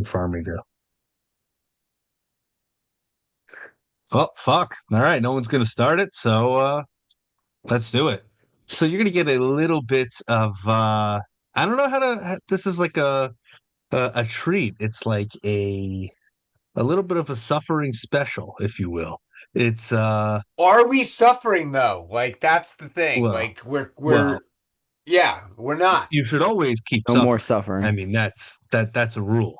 Farming deal. Oh, fuck. All right. No one's going to start it. So let's do it. So you're going to get a little bit of, I don't know how to, this is like a treat. It's like a little bit of a suffering special, if you will. It's, Are we suffering though? Like that's the thing. well, Like we're well, yeah, we're not. you should always keep No more suffering. I suffering. mean, that's a rule.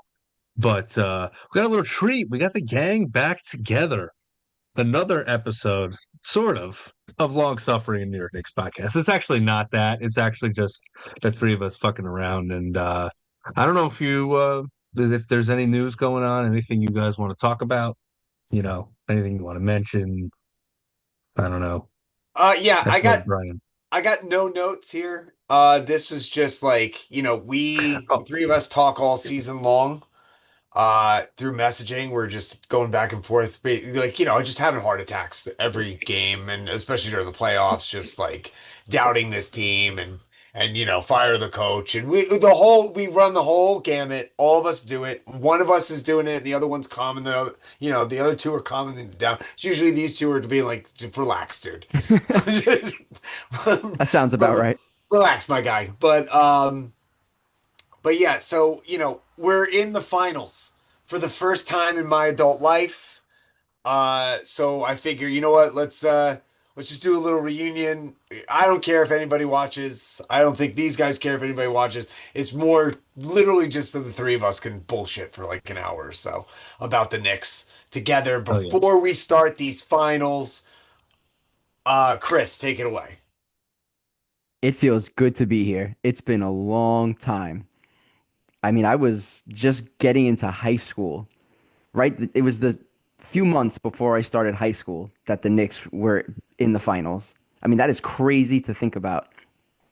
But we got a little treat. We got the gang back together. Another episode, sort of long suffering in New York Knicks podcast. It's actually not that. It's actually just the three of us fucking around. And I don't know if there's any news going on, anything you guys want to talk about, anything you want to mention. I don't know. Yeah, That's what Brian. I got no notes here. This was just like, the Oh, three of us talk all season long. Through messaging, we're just going back and forth, like, just having heart attacks every game, and especially during the playoffs, just like doubting this team and fire the coach. And we run the whole gamut. All of us do it. One of us is doing it, and the other one's calming the other, the other two are calming them down. It's usually these two are being like, "Just relax, dude. That sounds about Rel- right. Relax, my guy." But yeah, so we're in the finals for the first time in my adult life. So I figure, you know what? Let's just do a little reunion. I don't care if anybody watches. I don't think these guys care if anybody watches. It's more literally just so the three of us can bullshit for like an hour or so about the Knicks together oh yeah. before we start these finals. Chris, take it away. It feels good to be here. It's been a long time. I mean, I was just getting into high school, right? It was the few months before I started high school that the Knicks were in the finals. I mean, that is crazy to think about.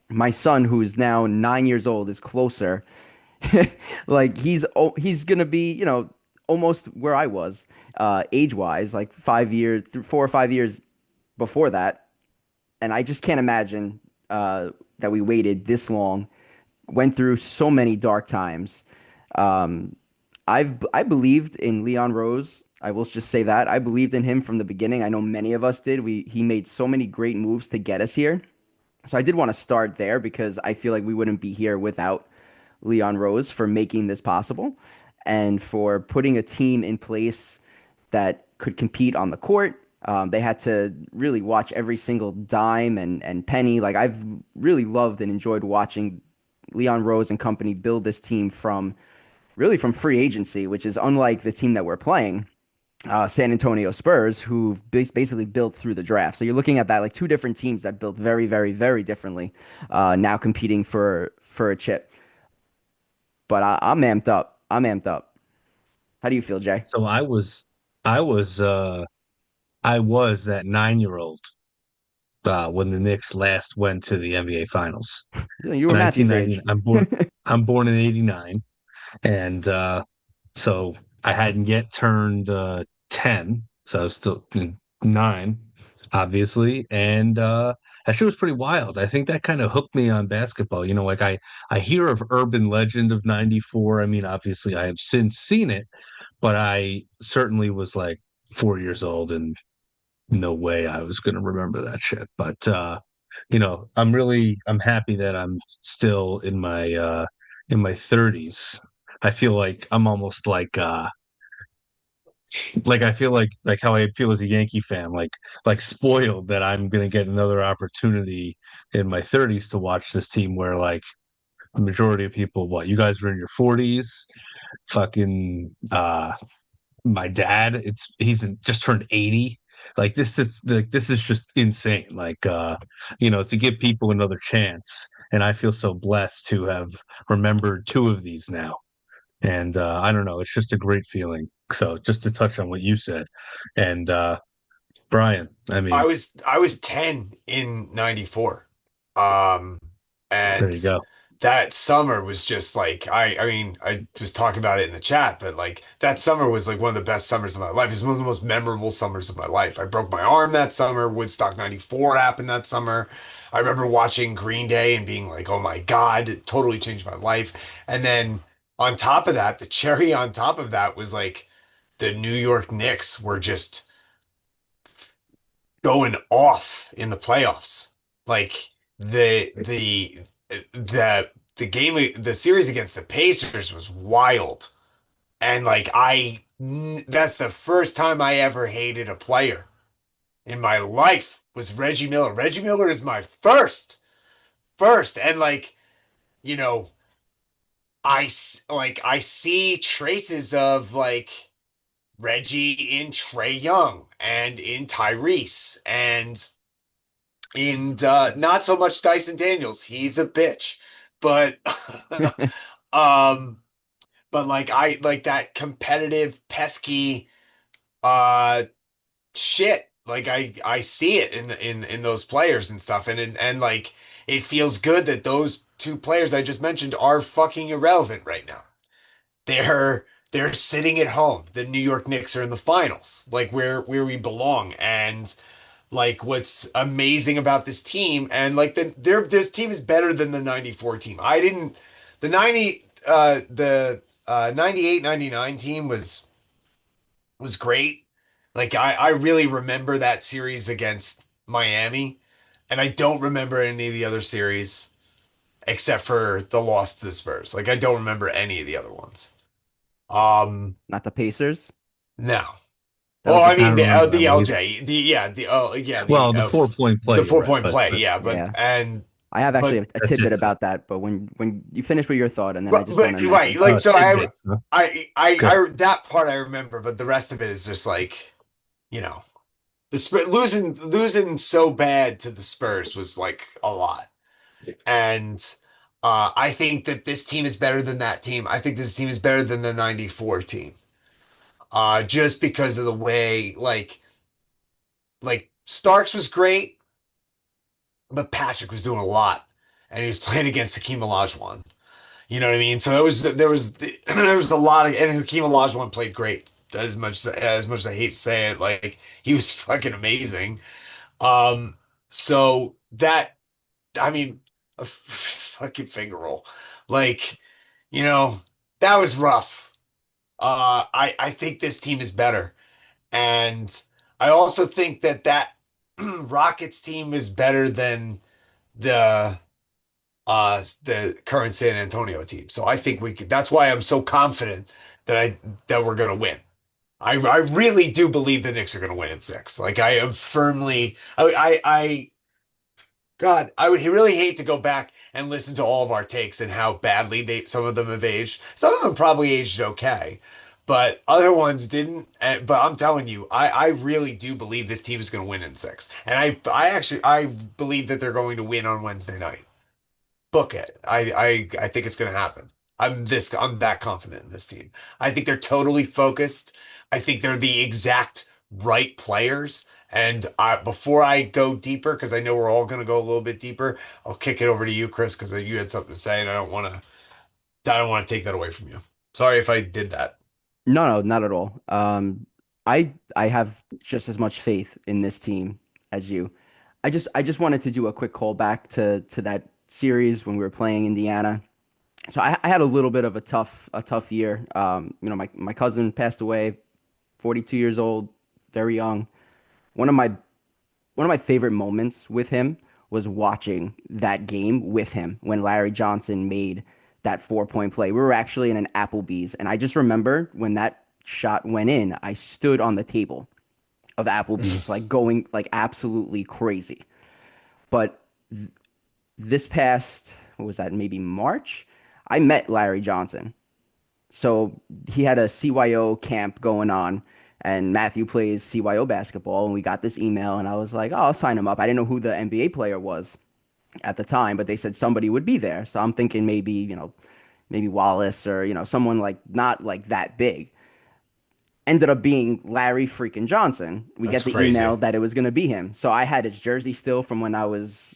My son, who is now 9 years old, is closer. Like he's gonna be, almost where I was, age wise, like 5 years, 4 or 5 years before that. And I just can't imagine that we waited this long, went through so many dark times. Um, I believed in Leon Rose. I will just say that I believed in him from the beginning. I know many of us did. He made so many great moves to get us here. So I did want to start there because I feel like we wouldn't be here without Leon Rose for making this possible and for putting a team in place that could compete on the court. They had to really watch every single dime and penny. Like I've really loved and enjoyed watching Leon Rose and company build this team from free agency, which is unlike the team that we're playing, San Antonio Spurs, who basically built through the draft. So you're looking at that like two different teams that built very, very, very differently, now competing for a chip. But I'm amped up. I'm amped up. How do you feel, Jay? So I was, I was that 9-year-old when the Knicks last went to the NBA Finals. You were Matthew's 1990. age. I'm born in '89, and so I hadn't yet turned 10, so I was still nine, obviously, and that shit was pretty wild. I think that kind of hooked me on basketball. Like I hear of urban legend of '94. I mean, obviously, I have since seen it, but I certainly was like 4 years old and no way I was going to remember that shit. But I'm happy that I'm still in my 30s. I feel like I'm almost like I feel like how I feel as a Yankee fan, like spoiled that I'm going to get another opportunity in my 30s to watch this team where like the majority of people, what, you guys are in your 40s, fucking my dad, just turned 80. This is just insane, to give people another chance. And I feel so blessed to have remembered two of these now. And I don't know, it's just a great feeling. So just to touch on what you said, and Brian, I mean, I was 10 in 94. Um there you and go. that summer was just like I mean I was talking about it in the chat, but like that summer was like one of the best summers of my life. It was one of the most memorable summers of my life. I broke my arm that summer. Woodstock 94 happened that summer. I remember watching Green Day and being like, "Oh my God, it totally changed my life." And then on top of that, the cherry on top of that was like the New York Knicks were just going off in the playoffs. Like the the game the series against the Pacers was wild. And like that's the first time I ever hated a player in my life was Reggie Miller. Reggie Miller is my first and like, you know, I see traces of like Reggie in Trey Young and in Tyrese and in not so much Dyson Daniels. He's a bitch. But um like I like that competitive pesky uh shit. Like I see it in those players and stuff and like it feels good that those two players I just mentioned are fucking irrelevant right now. They're sitting at home. The New York Knicks are in the finals, like where we belong. And like what's amazing about this team and like this team is better than the 94 team. I didn't the 98 99 team was great. Like I really remember that series against Miami, and I don't remember any of the other series except for the loss to the Spurs. Like I don't remember any of the other ones. Um, Not the Pacers. no. That Oh, was the I I mean don't first. remember that the one either. LJ, the yeah, the oh yeah, Well, the 4 point play, the you're four right, point play, but yeah, Yeah. I have actually but a that's it tidbit though. about that, but when you finish with your thought, and then I just want to right, mention. like so Tidbit. Huh? Good. that part I remember, but the rest of it is just like, you know, the Spurs losing so bad to the Spurs was like a lot. And I think that this team is better than that team. I think this team is better than the 94 team. Just because of the way like Starks was great, but Patrick was doing a lot. And he was playing against Hakeem Olajuwon. You know what I mean? So it was there was there was a lot of and Hakeem Olajuwon played great. As much as I hate to say it, like he was fucking amazing. So that I mean, a fucking finger roll, like you know that was rough. I think this team is better, and I also think that Rockets team is better than the the current San Antonio team. So I think we could, that's why I'm so confident that we're gonna win. I really do believe the Knicks are gonna win in six. Like I am firmly I God, I would really hate to go back and listen to all of our takes and how badly some of them have aged. Some of them probably aged okay, but other ones didn't. But I'm telling you, I really do believe this team is going to win in six, and I believe that they're going to win on Wednesday night. Book it. I think it's going to happen. I'm that confident in this team. I think they're totally focused. I think they're the exact right players. And before I go deeper, because I know we're all going to go a little bit deeper, I'll kick it over to you, Chris, because you had something to say, and I don't want to take that away from you. Sorry if I did that. No, no, not at all. I have just as much faith in this team as you. I just wanted to do a quick callback to that series when we were playing Indiana. So I had a little bit of a tough year. My cousin passed away, 42 years old, very young. One of my one of my favorite moments with him was watching that game with him when Larry Johnson made that 4 point play. We were actually in an Applebee's, and I just remember when that shot went in, I stood on the table of Applebee's, like going like absolutely crazy. But this past, what was that, maybe March, I met Larry Johnson. So he had a CYO camp going on, and Matthew plays CYO basketball, and we got this email, and I was like, oh, I'll sign him up. I didn't know who the NBA player was at the time, but they said somebody would be there. So I'm thinking maybe, maybe Wallace or, someone like not like that big. Ended up being Larry freaking Johnson. We That's get the crazy. email that it was going to be him. So I had his jersey still from when I was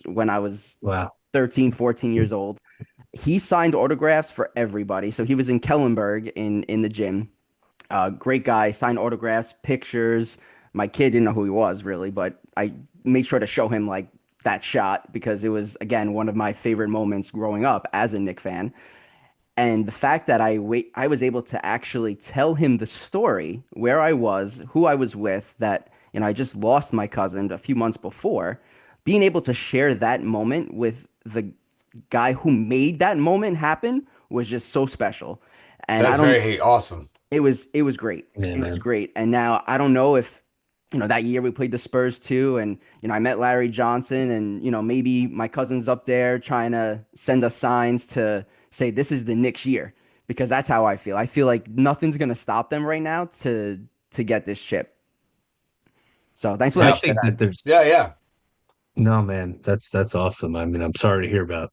Wow. 13, 14 years old. He signed autographs for everybody. So he was in Kellenberg in the gym. Great guy, signed autographs, pictures. My kid didn't know who he was really, but I made sure to show him like that shot because it was again one of my favorite moments growing up as a Knick fan. And the fact that I was able to actually tell him the story, where I was, who I was with, that, I just lost my cousin a few months before, being able to share that moment with the guy who made that moment happen was just so special. And I That's don't very awesome. it was great. Yeah, It was man. great. And now I don't know if, that year we played the Spurs too, and I met Larry Johnson, and maybe my cousin's up there trying to send us signs to say this is the Knicks year, because that's how I feel. I feel like nothing's gonna stop them right now to get this chip. So thanks for letting I me Yep. share think that. that there's Yeah, yeah. no, man. That's awesome. I mean, I'm sorry to hear about.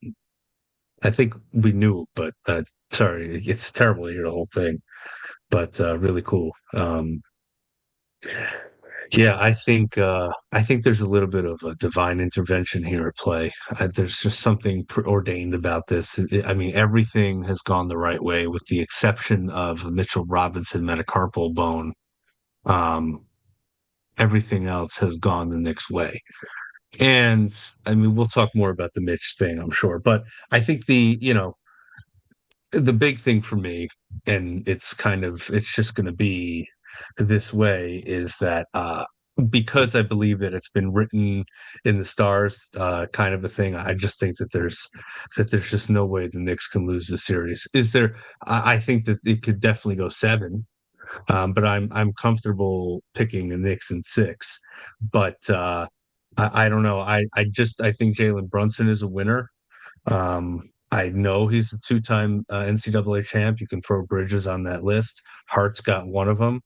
I think we knew, but sorry, it's terrible to hear the whole thing. But really cool. Yeah, I think there's a little bit of a divine intervention here at play. There's just something preordained about this. I mean, everything has gone the right way, with the exception of Mitchell Robinson metacarpal bone. Um, Everything else has gone the Knicks' way. And I mean, we'll talk more about the Mitch thing, I'm sure. But I think the big thing for me, and it's just going to be this way, is that because I believe that it's been written in the stars, kind of a thing. I just think that there's just no way the Knicks can lose the series. Is there? I think that it could definitely go seven, but I'm comfortable picking the Knicks in six. But I don't know. I think Jalen Brunson is a winner. Um, I know he's a two-time NCAA champ. You can throw Bridges on that list. Hart's got one of them.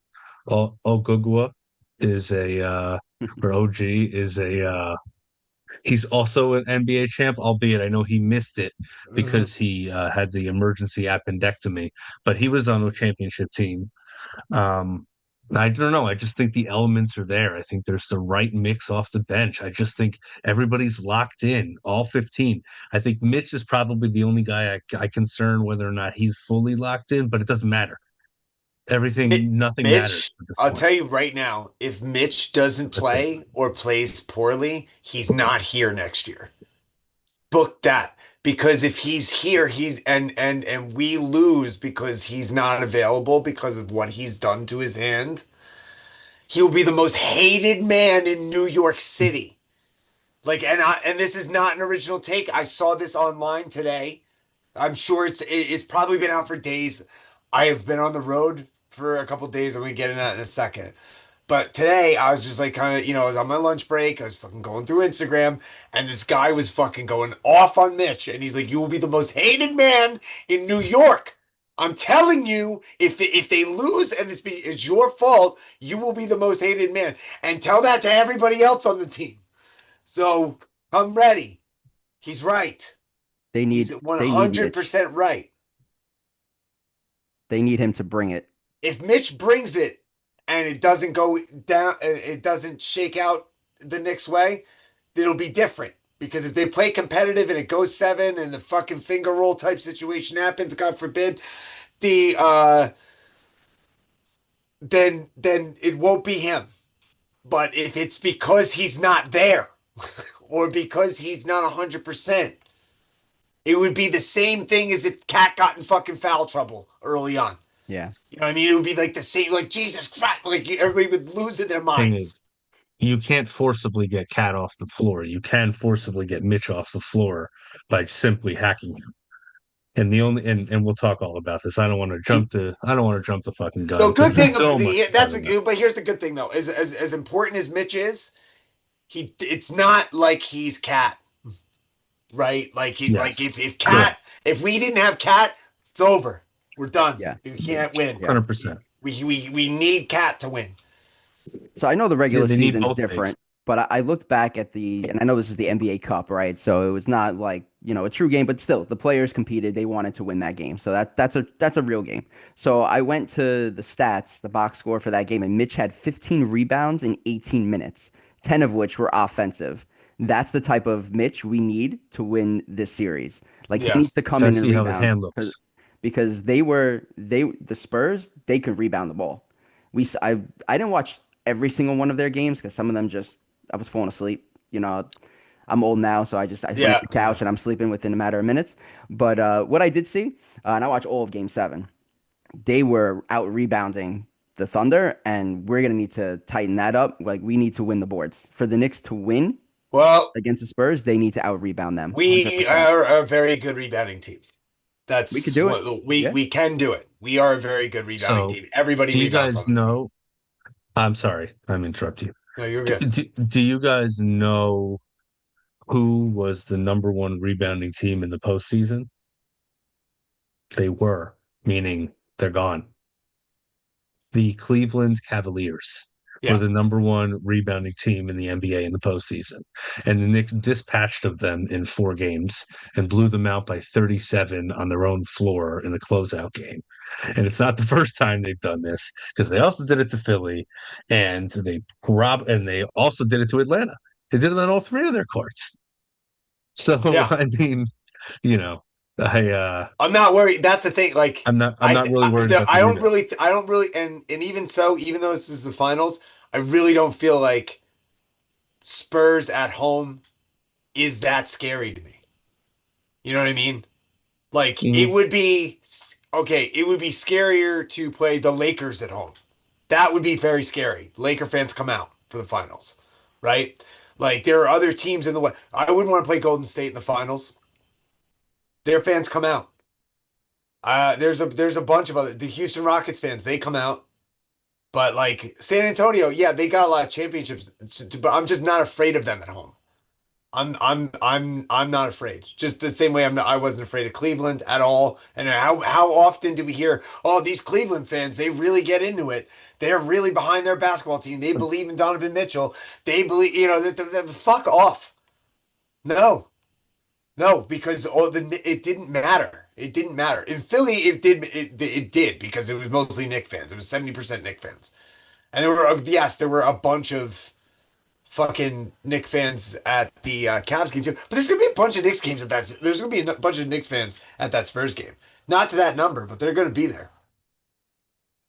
Ogugwa is or OG is he's also an NBA champ, albeit I know he missed it Hmm. because he had the emergency appendectomy, but he was on the championship team. Um, I don't know. I just think the elements are there. I think there's the right mix off the bench. I just think everybody's locked in, all 15. I think Mitch is probably the only guy I concern whether or not he's fully locked in, but it doesn't matter. Nothing matters Mitch, at this I'll point. tell you right now, if Mitch doesn't That's it. play or plays poorly, he's not here next year. Book that. Because if he's here, he's and we lose because he's not available because of what he's done to his hand, he will be the most hated man in New York City. Like, and this is not an original take. I saw this online today. I'm sure it's probably been out for days. I have been on the road for a couple days. I'm gonna get into that in a second. But today I was just like kind of, I was on my lunch break. I was fucking going through Instagram, and this guy was fucking going off on Mitch, and he's like, "You will be the most hated man in New York. I'm telling you, if they lose and it's your fault, you will be the most hated man. And tell that to everybody else on the team." So I'm ready. He's right. They He's need they need Mitch. 100% right. They need him to bring it. If Mitch brings it and it doesn't go down, it doesn't shake out the Knicks way, it'll be different. Because if they play competitive and it goes seven and the fucking finger roll type situation happens, God forbid, the then it won't be him. But if it's because he's not there or because he's not 100%, it would be the same thing as if Cat got in fucking foul trouble early on. Yeah. You know what I mean? It would be like the same, like Jesus Christ, like everybody would lose in their Thing is, minds. you can't forcibly get Cat off the floor. You can forcibly get Mitch off the floor by simply hacking him. And the only and we'll talk all about this. I don't want to jump the fucking gun The because good there's thing, so much to talk about. but here's the good thing though, as important as Mitch is, it's not like he's Cat, right? Like Yes. if Correct. Cat, if we didn't have Cat, it's over. We're done. Yeah. We can't win. Yeah. 100%. We need Cat to win. So I know the Yeah, regular they need season's both bigs. different, but I looked back at and I know this is the NBA Cup, right? So it was not like, a true game, but still the players competed. They wanted to win that game. So that's a real game. So I went to the stats, the box score for that game, and Mitch had 15 rebounds in 18 minutes, 10 of which were offensive. That's the type of Mitch we need to win this series. Like he Yeah. needs to come Gotta in and see how the rebound hand because looks. the Spurs, they could rebound the ball. I didn't watch every single one of their games because some of them just I was falling asleep. I'm old now, so I lay on Yeah, the yeah. couch and I'm sleeping within a matter of minutes. But what I did see, and I watched all of Game 7. They were out rebounding the Thunder, and we're gonna need to tighten that up. Like we need to win the boards for the Knicks to win Well, against the Spurs. They need to out rebound them we 100%. are a very good rebounding team. We could That's do it. what Yeah. we can do it. We are a very good rebounding So, team. Everybody do you rebounds guys on this team. know? I'm sorry, I'm interrupting you. No, you're good. Do you guys know who was the number one rebounding team in the postseason? They were, meaning they're gone. The Cleveland Cavaliers were Yeah. the number one rebounding team in the NBA in the postseason. And the Knicks dispatched of them in 4 games and blew them out by 37 on their own floor in a closeout game. And it's not the first time they've done this because they also did it to Philly and they also did it to Atlanta. They did it on all 3 of their courts. So Yeah. I mean, you know, I uh I'm not worried. That's the thing. Like I'm not really worried about the rebound. I don't really, and even so, even though this is the finals, I really don't feel like Spurs at home is that scary to me. You know what I mean? Like it Mm, would be okay. It would be scarier to play the Lakers at home. That would be very scary. Laker fans come out for the finals, right? Like there are other teams in the West. I wouldn't want to play Golden State in the finals. Their fans come out. There's a bunch of other the Houston Rockets fans. They come out, but like San Antonio, yeah, they got a lot of championships, but I'm just not afraid of them at home. I'm not afraid. Just the same way I wasn't afraid of Cleveland at all. And how often do we hear, oh, these Cleveland fans, they really get into it. They're really behind their basketball team. They believe in Donovan Mitchell. They believe, fuck off. No, no, because it didn't matter. It didn't matter. In Philly, it did because it was mostly Knick fans. It was 70% Knick fans. And there were a bunch of fucking Knicks fans at the Cavs game too. But there's gonna be a bunch of Knicks games at that. There's gonna be a bunch of Knicks fans at that Spurs game. Not to that number, but they're gonna be there.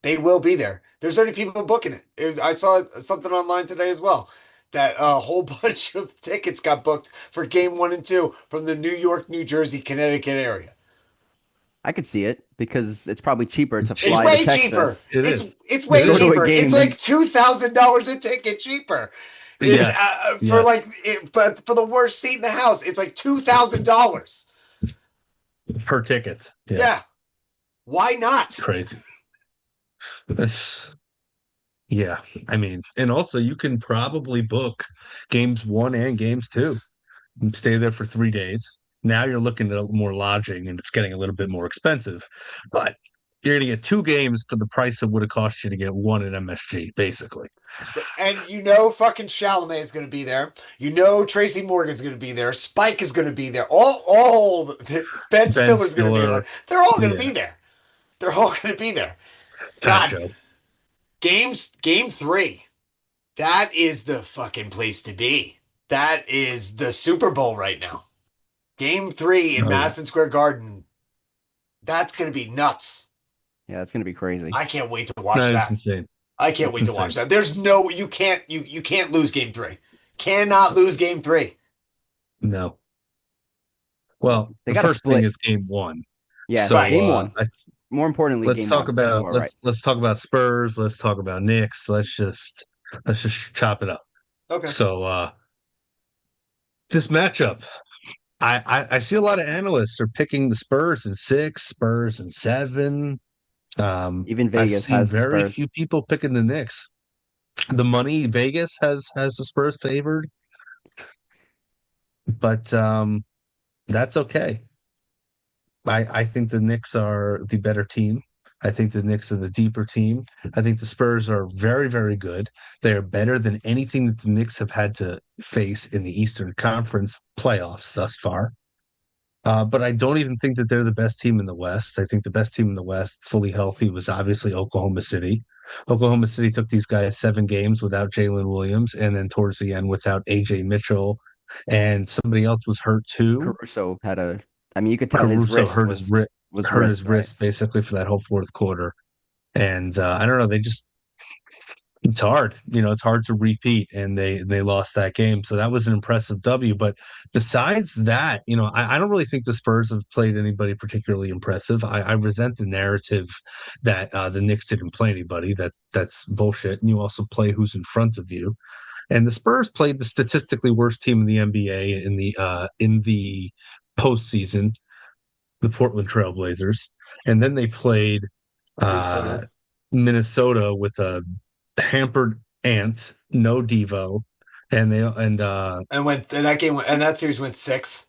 They will be there. There's already people booking it. I saw something online today as well that a whole bunch of tickets got booked for game 1 and 2 from the New York, New Jersey, Connecticut area. I could see it because it's probably cheaper to It's fly to way cheaper. Texas it It's is. it's It to way go is. to a cheaper. It's game like than $2,000 a ticket cheaper. Yes. For Yes. like but for the worst seat in the house, it's like $2,000. Per ticket. Yeah. Yeah, why not? Crazy. This, yeah. I mean, and also you can probably book games 1 and games 2 and stay there for 3 days. Now you're looking at more lodging and it's getting a little bit more expensive, but you're going to get 2 games for the price it would have cost you to get one at MSG, basically. And fucking Chalamet is going to be there. Tracy Morgan's going to be there. Spike is going to be there. Ben Ben Stiller's going to be there. Stiller, They're all going to be yeah, there. They're all going to be there. Fat God, Joe. game 3. That is the fucking place to be. That is the Super Bowl right now. Game 3 in Oh yeah, Madison Square Garden. That's going to be nuts. yeah, it's gonna be crazy. I can't wait to watch no, it's that. insane. I can't It's wait to watch insane. that. There's no you can't lose game 3. Cannot lose game 3. No. Well, They the got to first thing split. is game 1. Yeah, So Right. game one. I More importantly, let's game talk one. You about are right. let's talk about Spurs. Let's talk about Knicks. Let's just chop it up. Okay. So this matchup, I see a lot of analysts are picking the Spurs in 6, Spurs in 7. Even I've Vegas seen has the very Spurs. few people picking the Knicks. The money Vegas has the Spurs favored, but that's okay. I think the Knicks are the better team. I think the Knicks are the deeper team. I think the Spurs are very, very good. They are better than anything that the Knicks have had to face in the Eastern Conference playoffs thus far. But I don't even think that they're the best team in the West. I think the best team in the West, fully healthy, was obviously Oklahoma City. Oklahoma City took these guys 7 games without Jalen Williams, and then towards the end without AJ Mitchell, and somebody else was hurt too. Caruso had a. I mean, you could tell his Caruso wrist hurt his wrist, was wrist, right? basically for that whole fourth quarter. And I don't know, they just It's hard. It's hard to repeat, and they lost that game. So that was an impressive W. But besides that, I don't really think the Spurs have played anybody particularly impressive. I resent the narrative that the Knicks didn't play anybody. That's bullshit. And you also play who's in front of you. And the Spurs played the statistically worst team in the NBA in the postseason, the Portland Trailblazers, and then they played uh, Minnesota. Minnesota with a hampered Ant, no Devo, and they and And that game and that series went six.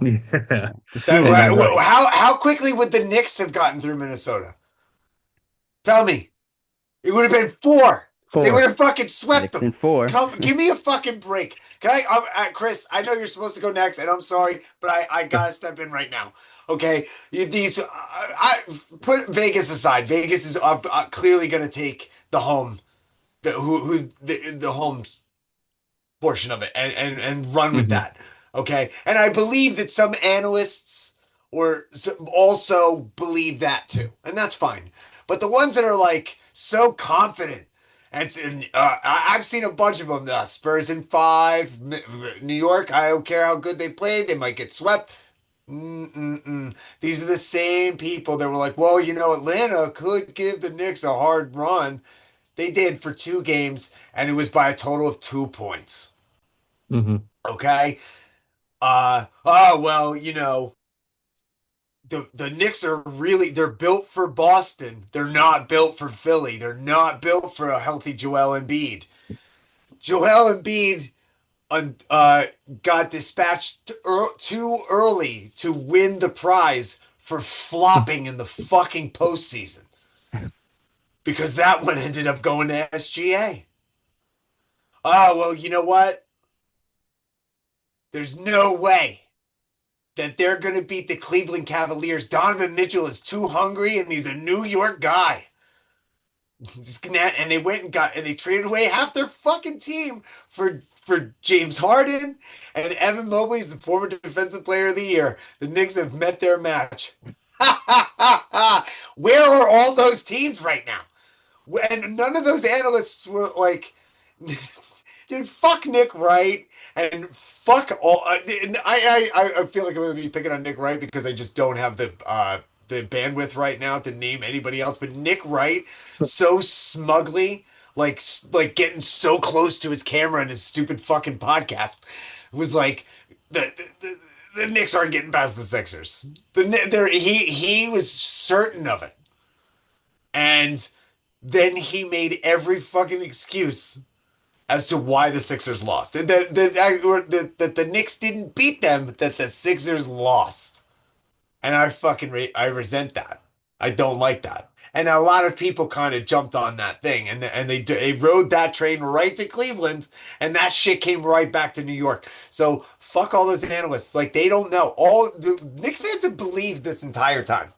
yeah, The That ceiling and got uh, right. how quickly would the Knicks have gotten through Minnesota? Tell me. It would have been four. They would four. have fucking swept Knicks them. in four. Come, give me a fucking break. Can Chris? I know you're supposed to go next, and I'm sorry, but I gotta step in right now. Okay, I put Vegas aside. Vegas is clearly gonna take the home, the home portion of it and run with Mhm. that. Okay. And I believe that some analysts also believe that too. And that's fine. But the ones that are like so confident, I've seen a bunch of them. Spurs in five, New York. I don't care how good they played. They might get swept. Mm-mm-mm. These are the same people that were like, well, Atlanta could give the Knicks a hard run. They did for 2 games, and it was by a total of 2 points. Mhm. Okay. Oh well, the Knicks they're built for Boston. They're not built for Philly. They're not built for a healthy Joel Embiid. Joel Embiid uh, got dispatched too early to win the prize for flopping in the fucking postseason because that one ended up going to SGA. Oh well, you know what? There's no way that they're going to beat the Cleveland Cavaliers. Donovan Mitchell is too hungry and he's a New York guy. And they traded away half their fucking team for James Harden and Evan Mobley is the former defensive player of the year. The Knicks have met their match. Where are all those teams right now? And none of those analysts were like, dude, fuck Nick Wright and fuck all. I feel like I'm gonna be picking on Nick Wright because I just don't have the bandwidth right now to name anybody else. But Nick Wright, so smugly, like getting so close to his camera and his stupid fucking podcast, was like the Knicks aren't getting past the Sixers. He was certain of it, and then he made every fucking excuse as to why the Sixers lost. That the Knicks didn't beat them, that the Sixers lost. And I resent that. I don't like that. And a lot of people kind of jumped on that thing and they rode that train right to Cleveland and that shit came right back to New York. So fuck all those analysts. Like they don't know. All the Knicks fans have believed this entire time.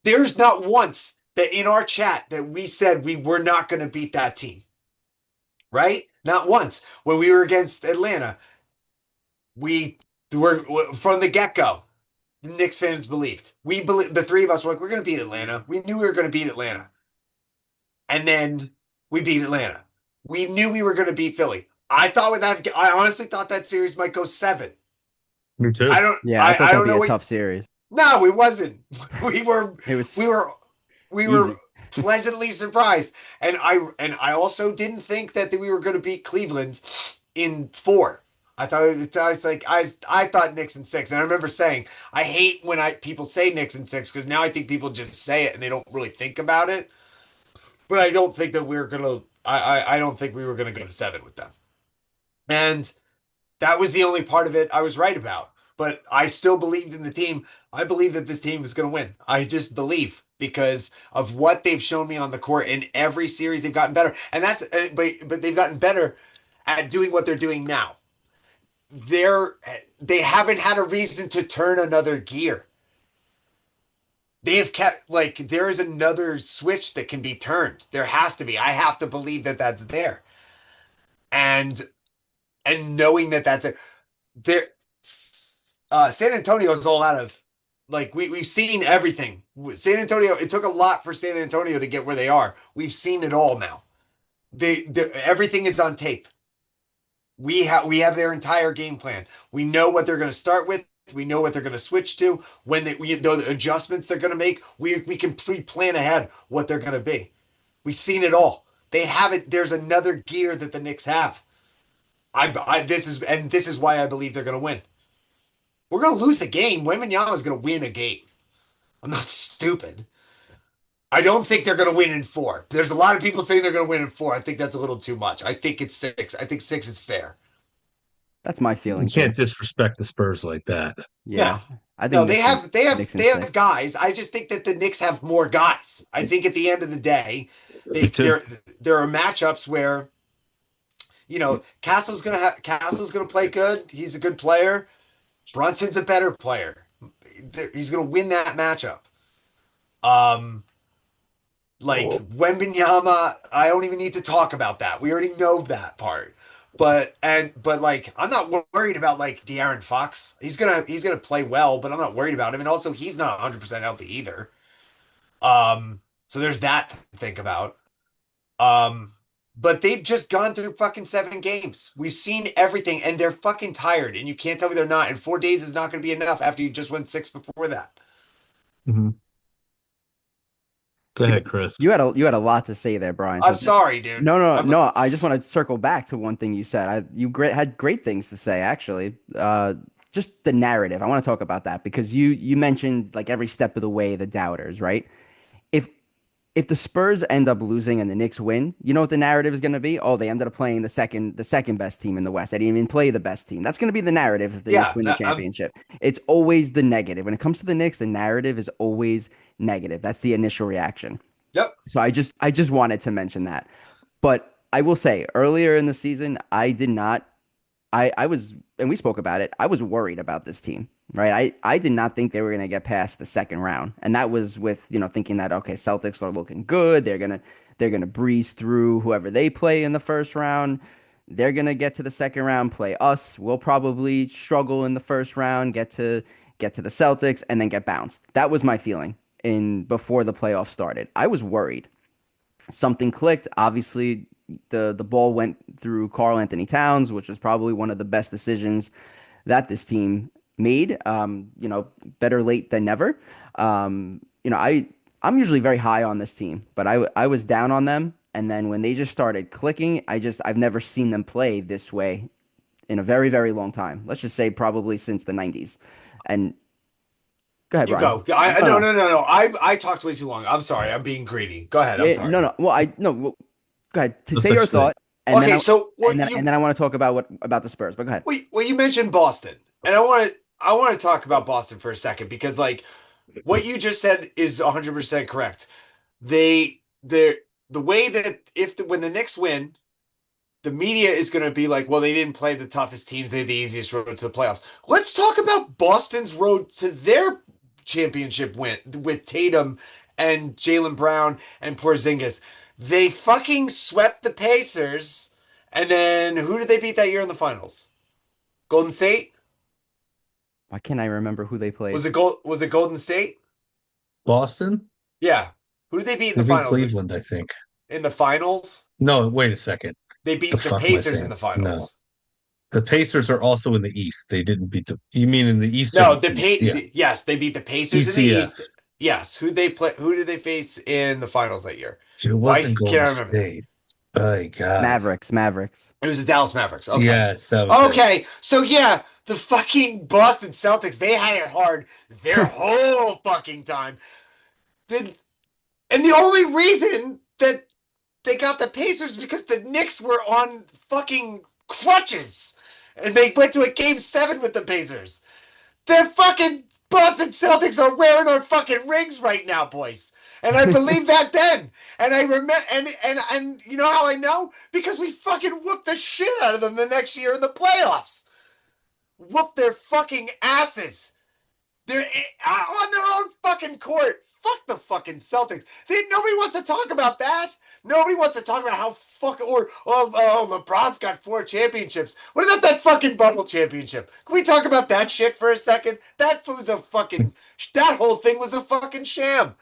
There's not once that in our chat that we said we were not going to beat that team, right? Not once. When we were against Atlanta, we were from the get go. Knicks fans believed. We believe the three of us were like, we're going to beat Atlanta. We knew we were going to beat Atlanta, and then we beat Atlanta. We knew we were going to beat Philly. I honestly thought that series might go seven. Me I too. don't. Yeah, I thought I that'd don't be know a what. tough series. No, it wasn't. We were. It We was were. We were easy. pleasantly surprised, and I also didn't think that we were going to beat Cleveland in four. I was like I thought Knicks in six, and I remember saying I hate when I people say Knicks in six because now I think people just say it and they don't really think about it. But I don't think that we're gonna. I don't think we were gonna go to seven with them, and that was the only part of it I was right about. But I still believed in the team. I believe that this team is going to win. I just believe because of what they've shown me on the court in every series. They've gotten better, and but they've gotten better at doing what they're doing now. They're they haven't had a reason to turn another gear. They have kept like there is another switch that can be turned. There has to be. I have to believe that that's there, and knowing that that's it. There San Antonio is all out of like we've seen everything. San Antonio, it took a lot for San Antonio to get where they are. We've seen it all now. everything is on tape. We have their entire game plan. We know what they're going to start with. We know what they're going to switch to. We know the adjustments they're going to make. We can pre-plan ahead what they're going to be. We've seen it all. They have it. There's another gear that the Knicks have. This is why I believe they're going to win. We're going to lose a game. Wembanyama is going to win a game. I'm not stupid. I don't think they're going to win in four. There's a lot of people saying they're going to win in four. I think that's a little too much. I think it's six. I think six is fair. That's my You feeling too. can't disrespect the Spurs like that. Yeah. No, I think no, Knicks in they have six. guys. I just think that the Knicks have more guys. I think at the end of the day, Me too. there are matchups where Castle's gonna play good. He's a good player. Brunson's a better player. He's gonna win that matchup. Um, like Wembenyama, I don't even need to talk about that. We already know that part. But like I'm not worried about like De'Aaron Fox. He's gonna play well, but I'm not worried about him. And also he's not 100% healthy either. So there's that to think about. Um, but they've just gone through fucking 7 games. We've seen everything, and they're fucking tired. And you can't tell me they're not. And 4 days is not going to be enough after you just went six before that. Mhm. Go You ahead, Chris. you had a lot to say there, Brian. I'm So sorry, dude. no. I just want to circle back to one thing you said. Had great things to say, actually. Just the narrative. I want to talk about that because you mentioned like every step of the way the doubters, right? If if the Spurs end up losing and the Knicks win, you know what the narrative is going to be? Oh, they ended up playing the second best team in the West. They didn't even play the best team. That's going to be the narrative if the Knicks Yeah, win the championship. It's always the negative. When it comes to the Knicks, the narrative is always negative. That's the initial reaction. yep. So I just wanted to mention that. But I will say earlier in the season, I did not I was, and we spoke about it. I was worried about this team, right? I did not think they were going to get past the second round, and that was with thinking that okay, Celtics are looking good. They're gonna breeze through whoever they play in the first round. They're gonna get to the second round, play us. We'll probably struggle in the first round, get to the Celtics, and then get bounced. That was my feeling in before the playoffs started. I was worried something clicked. Obviously, the ball went through Karl Anthony Towns, which was probably one of the best decisions that this team made. Better late than never. I'm usually very high on this team, but I was down on them. And then when they just started clicking, I've never seen them play this way in a very, very long time. Let's just say probably since the 90s. And go ahead, You Brian. go. I No, no no. no no no. I talked way too long. I'm sorry. I'm being greedy. Go ahead. I'm Yeah, no, sorry. no. Well, I no. Well, go ahead to No say your such thing. thought, and then Okay, so and then I want to talk about what about the Spurs. But go ahead. you mentioned Boston, and I want to talk about Boston for a second because like what you just said is 100% correct. The way that when the Knicks win, the media is going to be like, well, they didn't play the toughest teams. They had the easiest road to the playoffs. Let's talk about Boston's road to their championship win with Tatum and Jaylen Brown and Porzingis. They fucking swept the Pacers. And then who did they beat that year in the finals? Golden State? Why can't I remember who they played? Was it Golden State? Boston? Yeah. Who did they beat in They the beat finals? Cleveland, I think. In the finals? No, wait a second. They The beat the fuck am I Pacers in saying? the No. finals. The Pacers are also in the East. They didn't beat the. You mean in the East or No, the East? Yeah. yes, they beat the Pacers in the ECF. East. Yes, who did they face in the finals that year? It Why wasn't can't Golden I remember? State. Oh God. Mavericks. It was the Dallas Mavericks. Okay. Yes, that was it. Okay. So yeah, the fucking Boston Celtics, they had it hard their whole fucking time. The, and the only reason that they got the Pacers because the Knicks were on fucking crutches. And they went to a game 7 with the Pacers. The fucking Boston Celtics are wearing our fucking rings right now, boys. And I believe that then. And I remember and you know how I know? Because we fucking whooped the shit out of them the next year in the playoffs. Whooped their fucking asses. They're on their own fucking court. Fuck the fucking Celtics. Nobody wants to talk about that. Nobody wants to talk about how fucking LeBron's got 4 championships. What about that fucking bubble championship? Can we talk about that shit for a second? That whole thing was a fucking sham.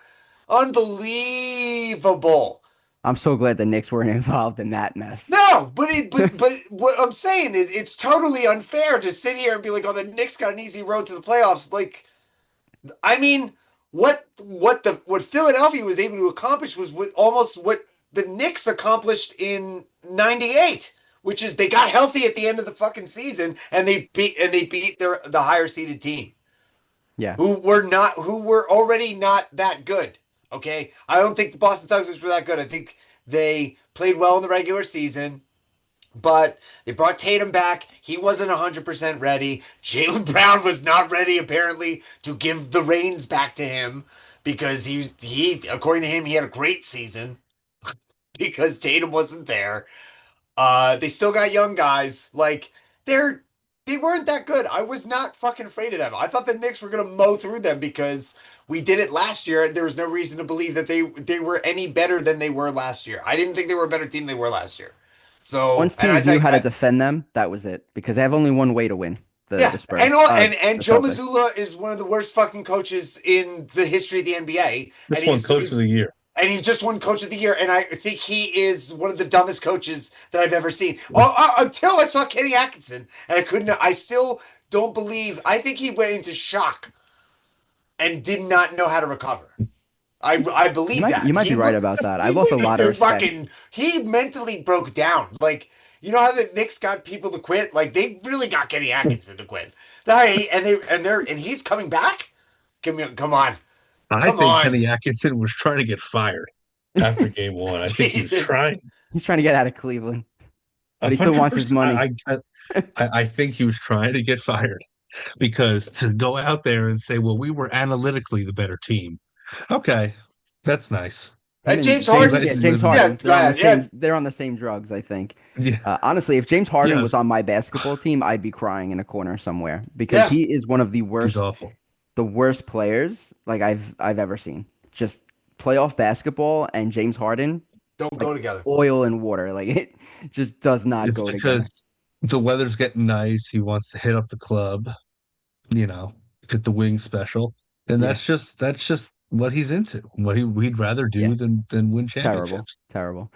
Unbelievable. I'm so glad the Knicks weren't involved in that mess. No, but what I'm saying is it's totally unfair to sit here and be like, oh, the Knicks got an easy road to the playoffs. Like, I mean, what Philadelphia was able to accomplish was almost what the Knicks accomplished in '98, which is they got healthy at the end of the fucking season and they beat the higher seeded team Yeah. who were already not that good. Okay, I don't think the Boston Celtics were that good. I think they played well in the regular season. But they brought Tatum back. He wasn't 100% ready. Jaylen Brown was not ready, apparently, to give the reins back to him because according to him, he had a great season because Tatum wasn't there. They still got young guys. Like they're they weren't that good. I was not fucking afraid of them. I thought the Knicks were gonna mow through them because we did it last year, and there was no reason to believe that they were any better than they were last year. I didn't think they were a better team than they were last year. So, Once and I teams knew think how to defend them, that was it. Because they have only one way to win yeah, the Spurs, and the Joe Celtics. Mazzulla is one of the worst fucking coaches in the history of the NBA, and Just won Coach of the Year. he just won Coach of the Year, and I think he is one of the dumbest coaches that I've ever seen. Until I saw Kenny Atkinson, and I couldn't. I still don't believe. I think he went into shock and did not know how to recover. I You believe might that you might be he right looked about that. he I've lost a lot of looked respect. fucking he mentally broke down. Like you know how the Knicks got people to quit. Like they really got Kenny Atkinson to quit. And he's coming back. Come on, I come think on, Kenny Atkinson was trying to get fired after game one. I think he was Jesus. trying He's trying to get out of Cleveland, a but he still hundred wants his percent. money. I think he was trying to get fired because to go out there and say, "Well, we were analytically the better team." Okay, that's nice. Him and James He James, let Harden. yeah, you James live in Yeah, Harden. go ahead. Yeah, They're on the same drugs, I think. yeah, Honestly, if James Harden was yes. on my basketball team, I'd be crying in a corner somewhere because yeah. he is one of He's awful. the worst players like I've ever seen. Just playoff basketball and James Harden, it's Don't like go together. oil and water. Like it just does not It's go together. because the weather's getting nice. He wants to hit up the club, you know, get the wing special, and Yeah, that's just what he's into. What he'd rather yeah. do than win Terrible, championships. terrible.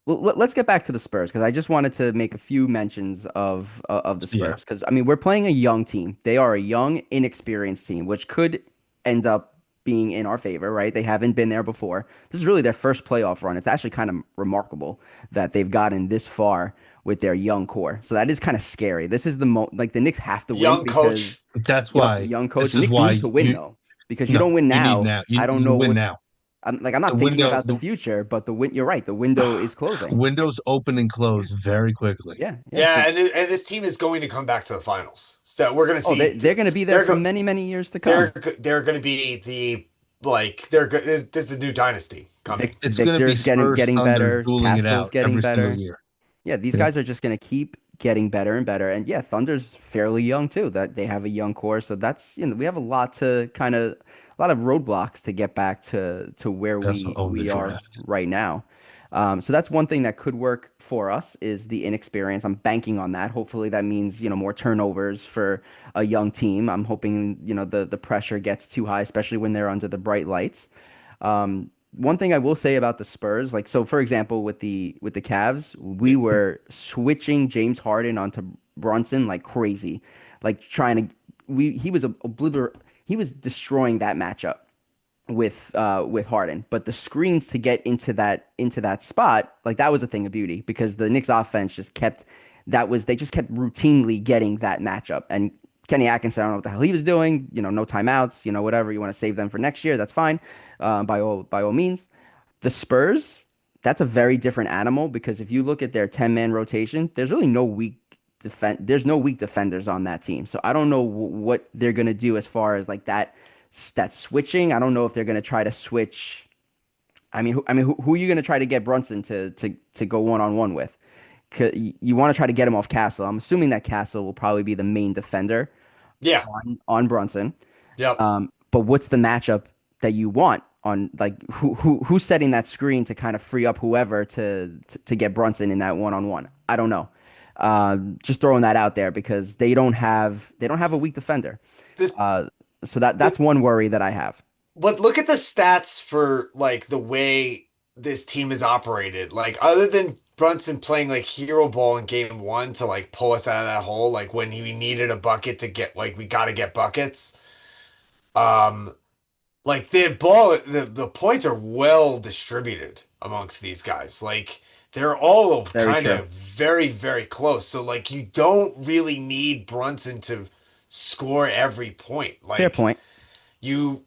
Well, let's get back to the Spurs because I just wanted to make a few mentions of the Yeah, Spurs because I mean we're playing a young team. They are a young, inexperienced team, which could end up being in our favor, right? They haven't been there before. This is really their first playoff run. It's actually kind of remarkable that they've gotten this far with their young core. So that is kind of scary. This is like the Knicks have to win Young because coach. that's why. young coach. This is Knicks need why to win though because you no, don't win you need now. now. I don't You know win what now. I'm The not thinking window about the future, but you're right. The window is closing. windows open and Yeah. close very quickly. Yeah. Yeah. So, Yeah, and this team is going to come back to the finals. So we're gonna oh, see. they're going to be there They're for go, many, many years to they're come. they're gonna be the like they're good. There's a new dynasty coming. It's going to be Victor's Spurs getting Thunder better. dueling it Castle's out getting every single better. year. Yeah, these Yeah, guys are just going to keep getting better and better. And yeah, Thunder's fairly young too. That they have a young core, so that's we have a lot to a lot of roadblocks to get back to where they also own the we are draft. right now. So that's one thing that could work for us is the inexperience. I'm banking on that. Hopefully that means, more turnovers for a young team. I'm hoping, the pressure gets too high, especially when they're under the bright lights. One thing I will say about the Spurs, like so for example with the Cavs, we were switching James Harden onto Brunson like crazy. Like trying to he was he was destroying that matchup with Harden. But the screens to get into that spot, like that was a thing of beauty because the Knicks offense just kept they just kept routinely getting that matchup. And Kenny Atkinson, I don't know what the hell he was doing, no timeouts, whatever. You want to save them for next year, that's fine. By all means. The Spurs, that's a very different animal because if you look at their 10-man rotation, there's no weak defenders on that team. So I don't know what they're gonna do as far as like that switching. I don't know if they're gonna try to switch. Who are you gonna try to get Brunson to go one-on-one with? You want to try to get him off Castle. I'm assuming that Castle will probably be the main defender Yeah. on Brunson. Yep. But what's the matchup that you want on like who's setting that screen to kind of free up whoever to get Brunson in that one-on-one? I don't know. Just throwing that out there because they don't have a weak defender. The, Uh, so that's the, one worry that I have. but look at the stats for like the way. this team has operated. Like other than Brunson playing like hero ball in game one to like pull us out of that hole, like when he needed a bucket to get like we got to get buckets. Um, like the points are well distributed amongst these guys. Like they're all Very kind true. of very close. So like you don't really need Brunson to score every point. Fair Like point.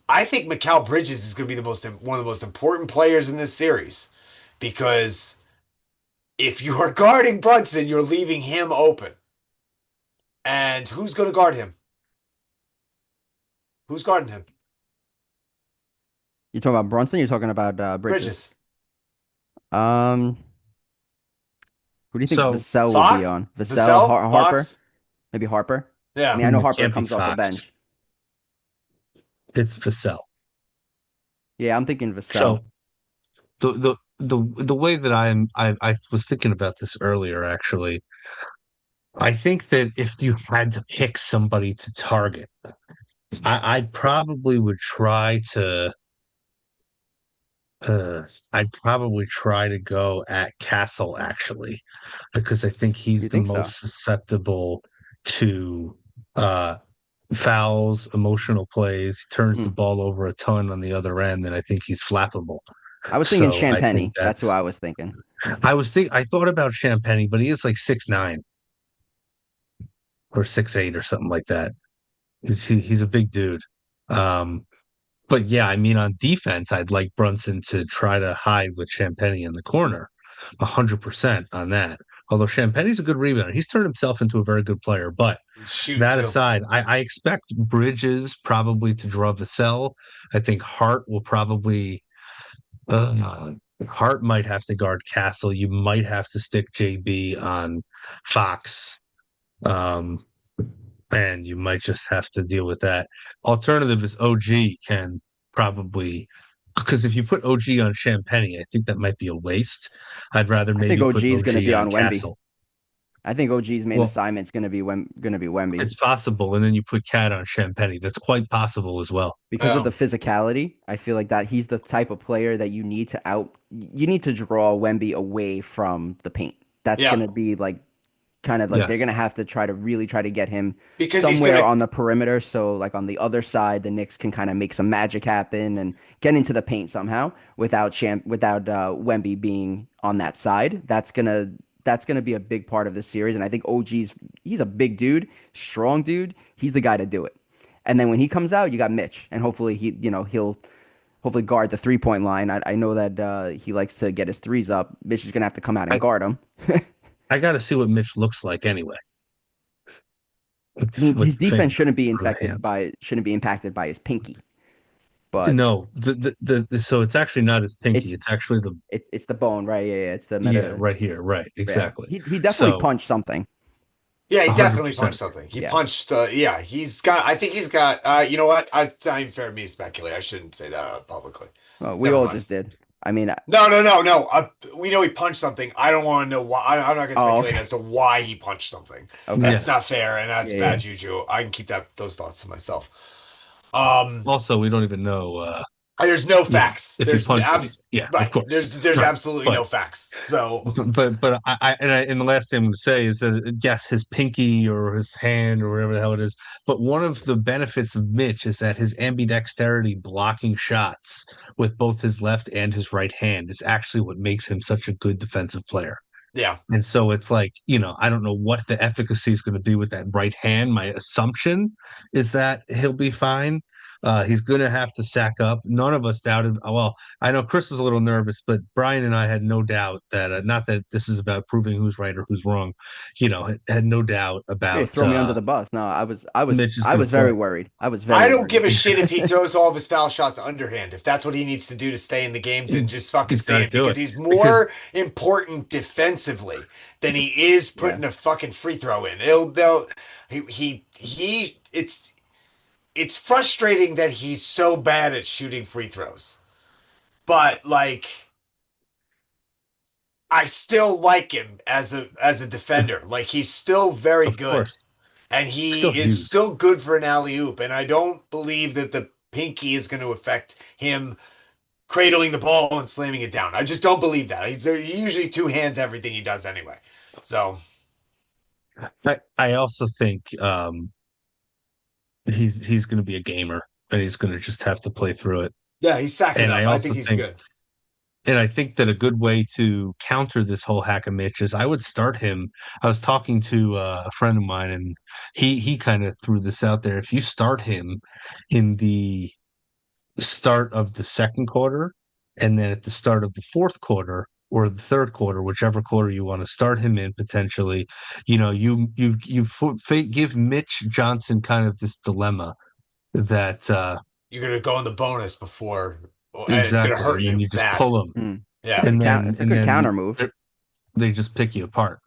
I think Mikal Bridges is going to be one of the most important players in this series because if you are guarding Brunson, you're leaving him open. And who's going to guard him? Who's guarding him? You talking about Brunson? You're talking about Bridges. Bridges. Um, who do you think So Vassell will be Fox? on? Vassell, Vassell? Harper, Fox? maybe Harper. I Yeah. mean, I know it Harper can't be comes off the Fox. bench. It's Vassell. Yeah, I'm thinking Vassell. So the way that I was thinking about this earlier actually. I think that if you had to pick somebody to target, I probably would try to uh I'd probably try to go at Castle actually, because I think he's You the think so? most susceptible to uh fouls, emotional plays, turns the Hmm. ball over a ton on the other end, and I think he's flappable. I was thinking So I think Champagny. That's who that's I was thinking. I thought about Champagne, but he is like 6'9" or 6'8" or something like that. He's a big dude. Um, but yeah, I mean, on defense, I'd like Brunson to try to hide with Champagny in the corner, 100% on that. Although Champagny's a good rebounder, he's turned himself into a very good player. But Shoot, that too. aside, I expect Bridges probably to draw Vassell. I think Hart will probably. Uh, Hart might have to guard Castle. You might have to stick JB on Fox. Um, and you might just have to deal with that. Alternative is OG can probably, because if you put OG on Champagne, I think that might be a waste. I'd rather I think maybe put OG is going to OG be on on Wemby. Castle. I think OG's main Well, assignment is going to be Wemby it's possible, and then you put Cat on Champagne. That's quite possible as well. because of Yeah. the physicality. I feel like that he's the type of player that you need to out. You need to draw Wemby away from the paint. That's Yeah. going to be like kind of like they're Yes, gonna have to try to get him Because he's somewhere gonna on the perimeter. So like on the other side, the Knicks can kind of make some magic happen and get into the paint somehow without Wemby being on that side. That's gonna be a big part of this series. And I think he's a big dude, strong dude. He's the guy to do it. And then when he comes out, you got Mitch, and hopefully he'll hopefully guard the 3 point line. I know that he likes to get his threes up. Mitch is gonna have to come out and I guard him. I got to see what Mitch looks like anyway I mean, with his the finger defense or the hands. shouldn't be impacted by his pinky, but No, so it's actually not his pinky. it's It's actually the it's the bone, right? Yeah, it's the yeah, meta. right here, right, Yeah, exactly. he definitely So punched something. Yeah, he definitely 100%. punched something. He Yeah. punched yeah, I think he's got you know what? It's not even fair of me to speculate. I shouldn't say that publicly. Well, we Never all mind. just did. I mean, No. We know he punched something. I don't want to know why. I'm not gonna oh, speculate okay, as to why he punched something. okay, That's Yeah. not fair, and that's yeah, yeah. bad juju. I can keep those thoughts to myself. Also, we don't even know There's no facts. if he punched it. Yeah, of Right. course. There's Right. absolutely no But facts. So and the last thing I'm going to say is that yes, his pinky or his hand or whatever the hell it is. But one of the benefits of Mitch is that his ambidexterity blocking shots with both his left and his right hand is actually what makes him such a good defensive player. yeah. And so it's like, I don't know what the efficacy is going to be with that right hand. My assumption is that he'll be fine. He's going to have to sack up. None of us doubted. Well, I know Chris is a little nervous, but Brian and I had no doubt that, not that this is about proving who's right or who's wrong, had no doubt Yeah, about throw me under the bus. No, Mitch is I going to was very play. worried. I was I very don't give worried. a shit if he throws all of his foul shots underhand. If that's what he needs to do to stay in the game, then just fucking He's got stay to in do because it he's because more important defensively than he is Yeah, putting a fucking free throw in. They'll he it's frustrating that he's so bad at shooting free throws. But like I still like him as a defender. Like he's still very of good. course, And still he is huge. still good for an alley oop. And I don't believe that the pinky is going to affect him cradling the ball and slamming it down. I just don't believe that. He usually two hands everything he does anyway. So I also think he's going to be a gamer and he's going to just have to play through it. yeah, he's sacking And I up. I also think he's think good. and I think that a good way to counter this whole hack and Mitch is I would start him. I was talking to a friend of mine, and he kind of threw this out there. If you start him in the start of the second quarter, and then at the start of the fourth quarter or the third quarter, whichever quarter you want to start him in, potentially, give Mitch Johnson kind of this dilemma that You're gonna go in the bonus before, and it's gonna exactly, hurt and then you you just bad. pull him, Mm. It's a Yeah. good count. It's a and good then counter move. they just pick you apart.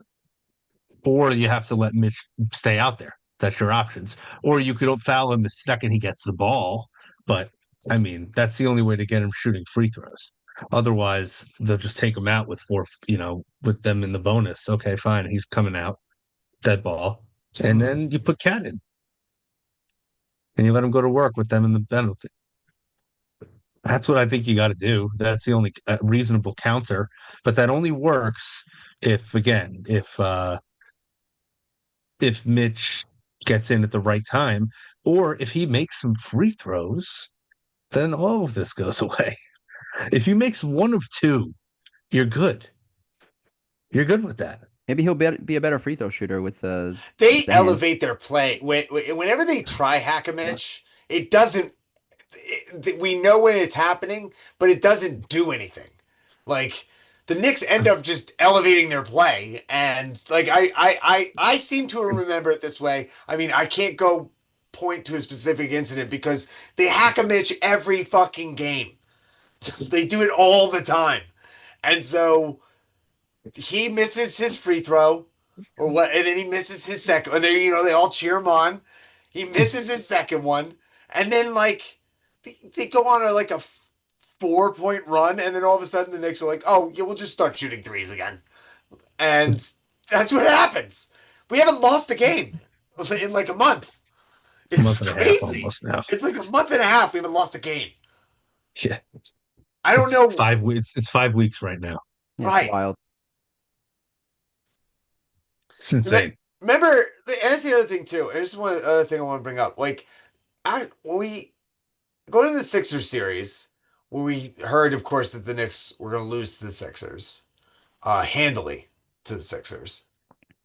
Or you have to let Mitch stay out there. That's your options. Or you could foul him the second he gets the ball. But I mean, that's the only way to get him shooting free throws. Otherwise, they'll just take him out with four, with them in the bonus. Okay, fine. He's coming out, dead ball. And Mhm. then you put Cat in and you let him go to work with them in the penalty. That's what I think you got to do. That's the only reasonable counter. But that only works if, again, if Mitch gets in at the right time, or if he makes some free throws, then all of this goes away. If he makes one of two, you're good. You're good with that. Maybe he'll be a better free throw shooter with They the hand. elevate their play whenever they try hack a Mitch. It doesn't. We know when it's happening, but it doesn't do anything. Like the Knicks end up just elevating their play, and like I seem to remember it this way. I mean, I can't go point to a specific incident because they hack a Mitch every fucking game. They do it all the time, and so he misses his free throw, or what, and then he misses his second, and they all cheer him on. He misses his second one, and then like they go on like a 4 point run, and then all of a sudden the Knicks are like, "Oh yeah, we'll just start shooting threes again," and that's what happens. We haven't lost a game in like a month. A It's month and a half crazy. almost now. It's like a month and a half we haven't lost a game. Yeah. I don't It's know. 5 weeks. It's 5 weeks right now. Yeah, it's Right. wild. It's insane. Remember, and that's the other thing too. And this is one other thing I want to bring up. Like, when we go to the Sixers series, where we heard, of course, that the Knicks were going to lose to the Sixers, handily to the Sixers.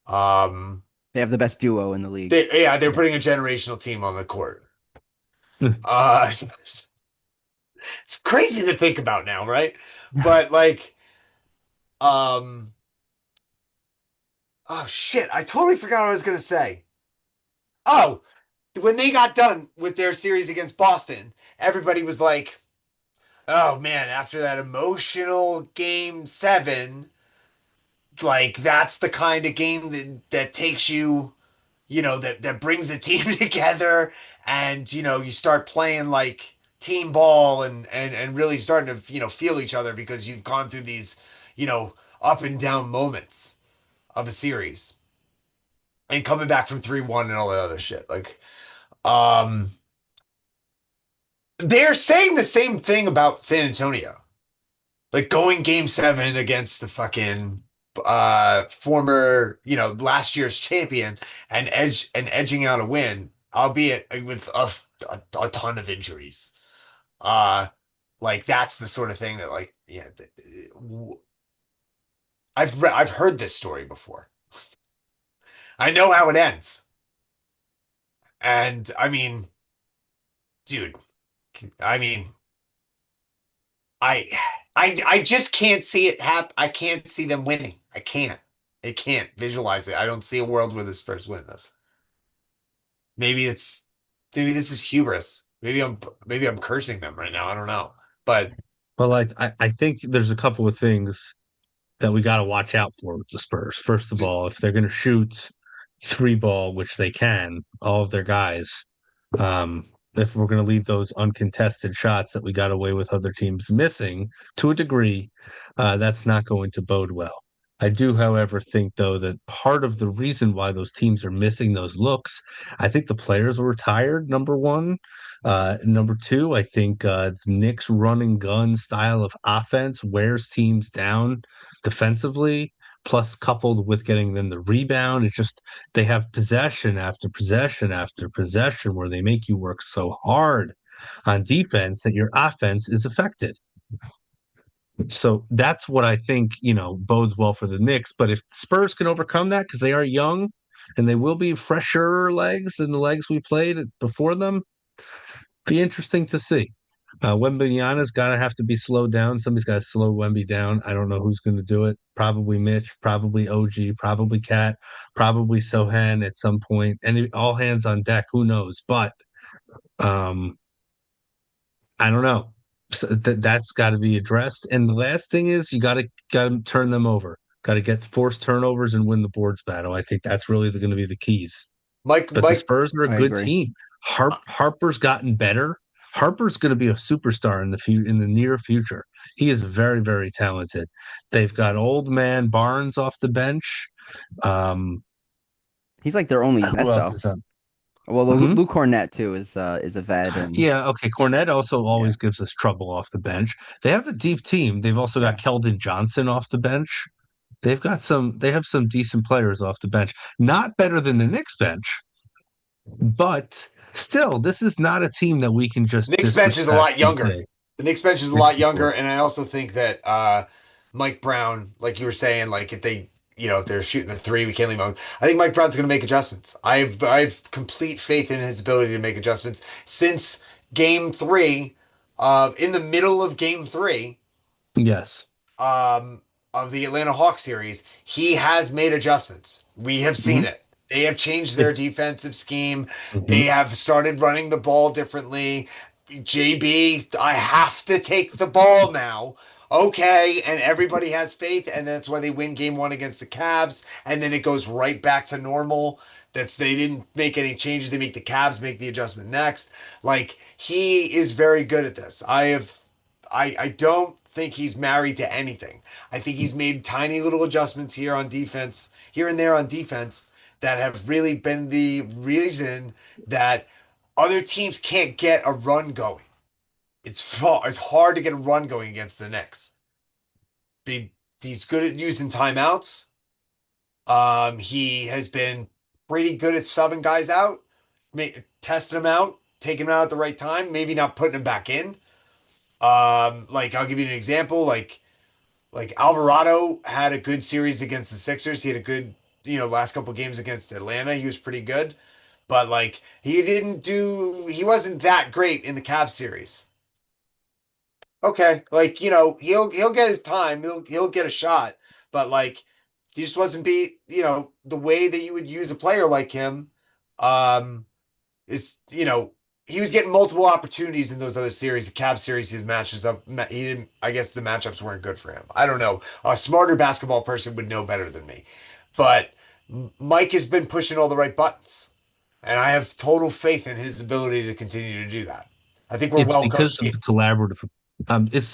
Um, They have the best duo in the league. they're Yeah. putting a generational team on the court. Uh, it's crazy to think about now, right? But like, um, oh shit, I totally forgot what I was going to say. Oh, when they got done with their series against Boston, everybody was like, "Oh man, after that emotional game seven, like that's the kind of game that takes you, that brings a team together, and you start playing like team ball and really starting to feel each other because you've gone through these, up and down moments of a series and coming back from 3-1 and all that other shit." Like, um. They're saying the same thing about San Antonio. Like going game seven against the fucking former, last year's champion and edging out a win, albeit with a ton of injuries. Uh like that's the sort of thing that like yeah, I've heard this story before. I know how it ends. And I mean, dude, I mean, I I just can't see it I can't see them winning. I can't. I can't visualize it. I don't see a world where the Spurs win this. Maybe it's maybe this is hubris. Maybe I'm cursing them right now. I don't know. But Well, I think there's a couple of things that we got to watch out for with the Spurs. First of all, if they're going to shoot three ball, which they can, all of their guys, if we're going to leave those uncontested shots that we got away with other teams missing to a degree, that's not going to bode well. I do, however, think though that part of the reason why those teams are missing those looks, I think the players were tired, number one. Number two, I think the Knicks run and gun style of offense wears teams down defensively, plus coupled with getting them the rebound. It's just they have possession after possession after possession where they make you work so hard on defense that your offense is affected. So that's what I think, bodes well for the Knicks. But if Spurs can overcome that because they are young and they will be fresher legs than the legs we played before them, be interesting to see. Wembanyama's got to have to be slowed down. Somebody's got to slow Wemby down. I don't know who's going to do it. Probably Mitch, probably OG, probably Cat, probably Sohan at some point. And all hands on deck. Who knows? But um, I don't know. So that's got to be addressed. And the last thing is you got to turn them over. Got to get forced turnovers and win the boards battle. I think that's really going to be the keys. Mike, But the Mike, Spurs are a I good agree. team. Harper's gotten better. Harper's going to be a superstar in the near future. He is very, very talented. They've got old man Barnes off the bench. Um, He's like their only who vet else though. is on? Well, Mhm. Luke Cornett too is a vet, and Yeah, okay. Cornette also yeah, always gives us trouble off the bench. They have a deep team. They've also got yeah. Keldon Johnson off the bench. They have some decent players off the bench. Not better than the Knicks bench, but still, this is not a team that we can just Knicks bench is a disrespect lot and younger. say The Knicks bench is a it's lot too younger, short. and I also think that Mike Brown, like you were saying, like if they, if they're shooting the three, we can't leave him. I think Mike Brown's going to make adjustments. I've complete faith in his ability to make adjustments since Game Three. In the middle of Game Three, Yes. um, of the Atlanta Hawks series, he has made adjustments. We have seen Mhm. it. They have changed their It's defensive scheme. They mhm. have started running the ball differently. JB, I have to take the ball now. Okay, and everybody has faith, and that's why they win game one against the Cavs, and then it goes right back to normal. They didn't make any changes. They make the Cavs make the adjustment next. Like he is very good at this. I don't think he's married to anything. I think he's made tiny little adjustments here and there on defense that have really been the reason that other teams can't get a run going. It's hard to get a run going against the Knicks. He's good at using timeouts. He has been pretty good at subbing guys out, testing them out, taking them out at the right time, maybe not putting them back in. Like I'll give you an example. Like Alvarado had a good series against the Sixers. He had a good, last couple games against Atlanta. He was pretty good, but like he wasn't that great in the Cavs series. Okay, like he'll get his time. He'll get a shot, but like he just wasn't the way that you would use a player like him. Um, is he was getting multiple opportunities in those other series. The Cavs series, his matches up. He didn't. I guess the matchups weren't good for him. I don't know. A smarter basketball person would know better than me. But Mike has been pushing all the right buttons, and I have total faith in his ability to continue to do that. I think we're a It's well because coached of team. the collaborative.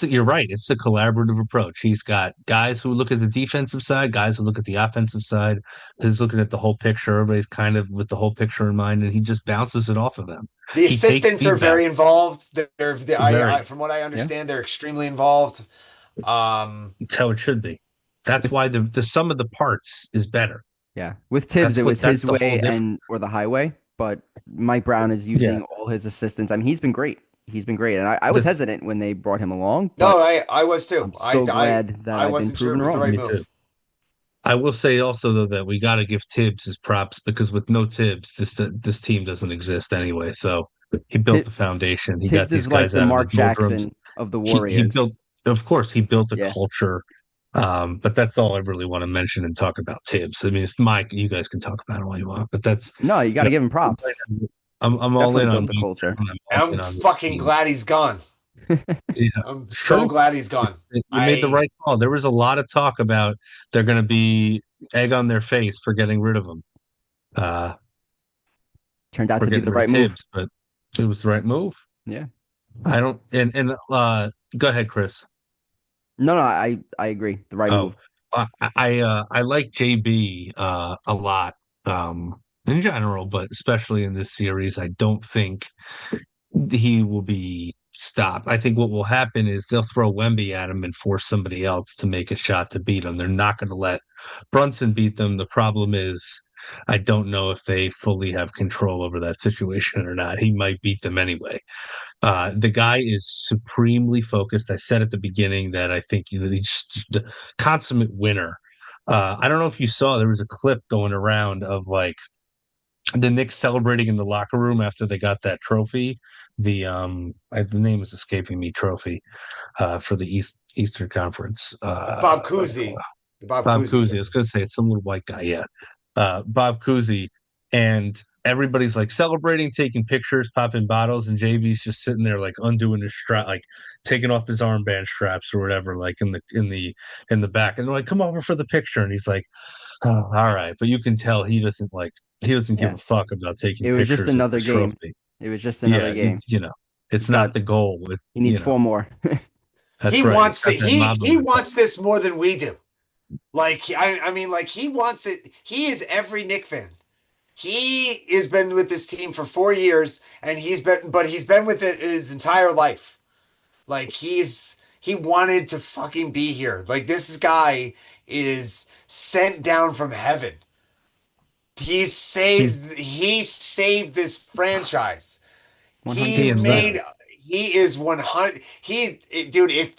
You're right. It's the collaborative approach. He's got guys who look at the defensive side, guys who look at the offensive side. He's looking at the whole picture. Everybody's kind of with the whole picture in mind, and he just bounces it off of them. The He takes assistants are feedback very involved. very. From what I Yeah. understand, they're extremely involved. Um, It's how it should be. That's With why the sum of the parts is better. yeah, with Tibbs, it was That's his the whole way difference. and or the highway. But Mike Brown is Yeah. using all his assistants. I mean, he's been great. He's been great, and I was The, hesitant when they brought him along, no, but I was too. I'm so glad that I I've been wasn't sure it proven was the wrong. right me too. move. I will say also though that we got to give Tibbs his props because with no Tibbs, this team doesn't exist anyway. So he built the Tibbs, foundation. He got Tibbs these is like guys the out of the Mark doldrums. Jackson of the He Warriors. built, of course, he built a Yeah. culture. But that's all I really want to mention and talk about Tibbs. I mean, it's Mike. You guys can talk about it all you want, but that's No, you got you to give him props. know, I'm all Definitely in built on the you. culture. I'm all in I'm on this fucking team. glad he's gone. Yeah, I'm so true. glad he's gone. You made the I right call. There was a lot of talk about they're going to be egg on their face for getting rid of him. Uh, Turned out for to be getting the rid of right move. Tibbs, but it was the right move. Yeah. I don't and go ahead, Chris. No, I agree. The right Oh, move. I like JB a lot in general, but especially in this series. I don't think he will be stopped. I think what will happen is they'll throw Wemby at him and force somebody else to make a shot to beat him. They're not going to let Brunson beat them. The problem is, I don't know if they fully have control over that situation or not. He might beat them anyway. The guy is supremely focused. I said at the beginning that I think he's just a consummate winner. I don't know if you saw there was a clip going around of like the Knicks celebrating in the locker room after they got that trophy. The name is escaping me. Trophy for the Eastern Conference. Bob Cousy, the Bob Bob Cousy Cousy. I was thing. going to say it's some little white guy. Yeah, Bob Cousy, and everybody's like celebrating, taking pictures, popping bottles, and JB's just sitting there like undoing his strap, like taking off his armband straps or whatever, like in the back, and they're like, "Come over for the picture," and he's like, "Oh, all right," but you can tell he doesn't give Yeah. a fuck about taking It was just pictures of another this game. trophy. It was just another Yeah, game. it's He's not got the goal. he needs four more. He That's right. It's wants the got that mob he mentality. wants this more than we do. Like I mean, like he wants it. He is every Knick fan. He has been with this team for 4 years, and he's been with it his entire life. Like he wanted to fucking be here. Like this guy is sent down from heaven. He's He saved this franchise. He he and Red. 100%. made he is 100 he dude if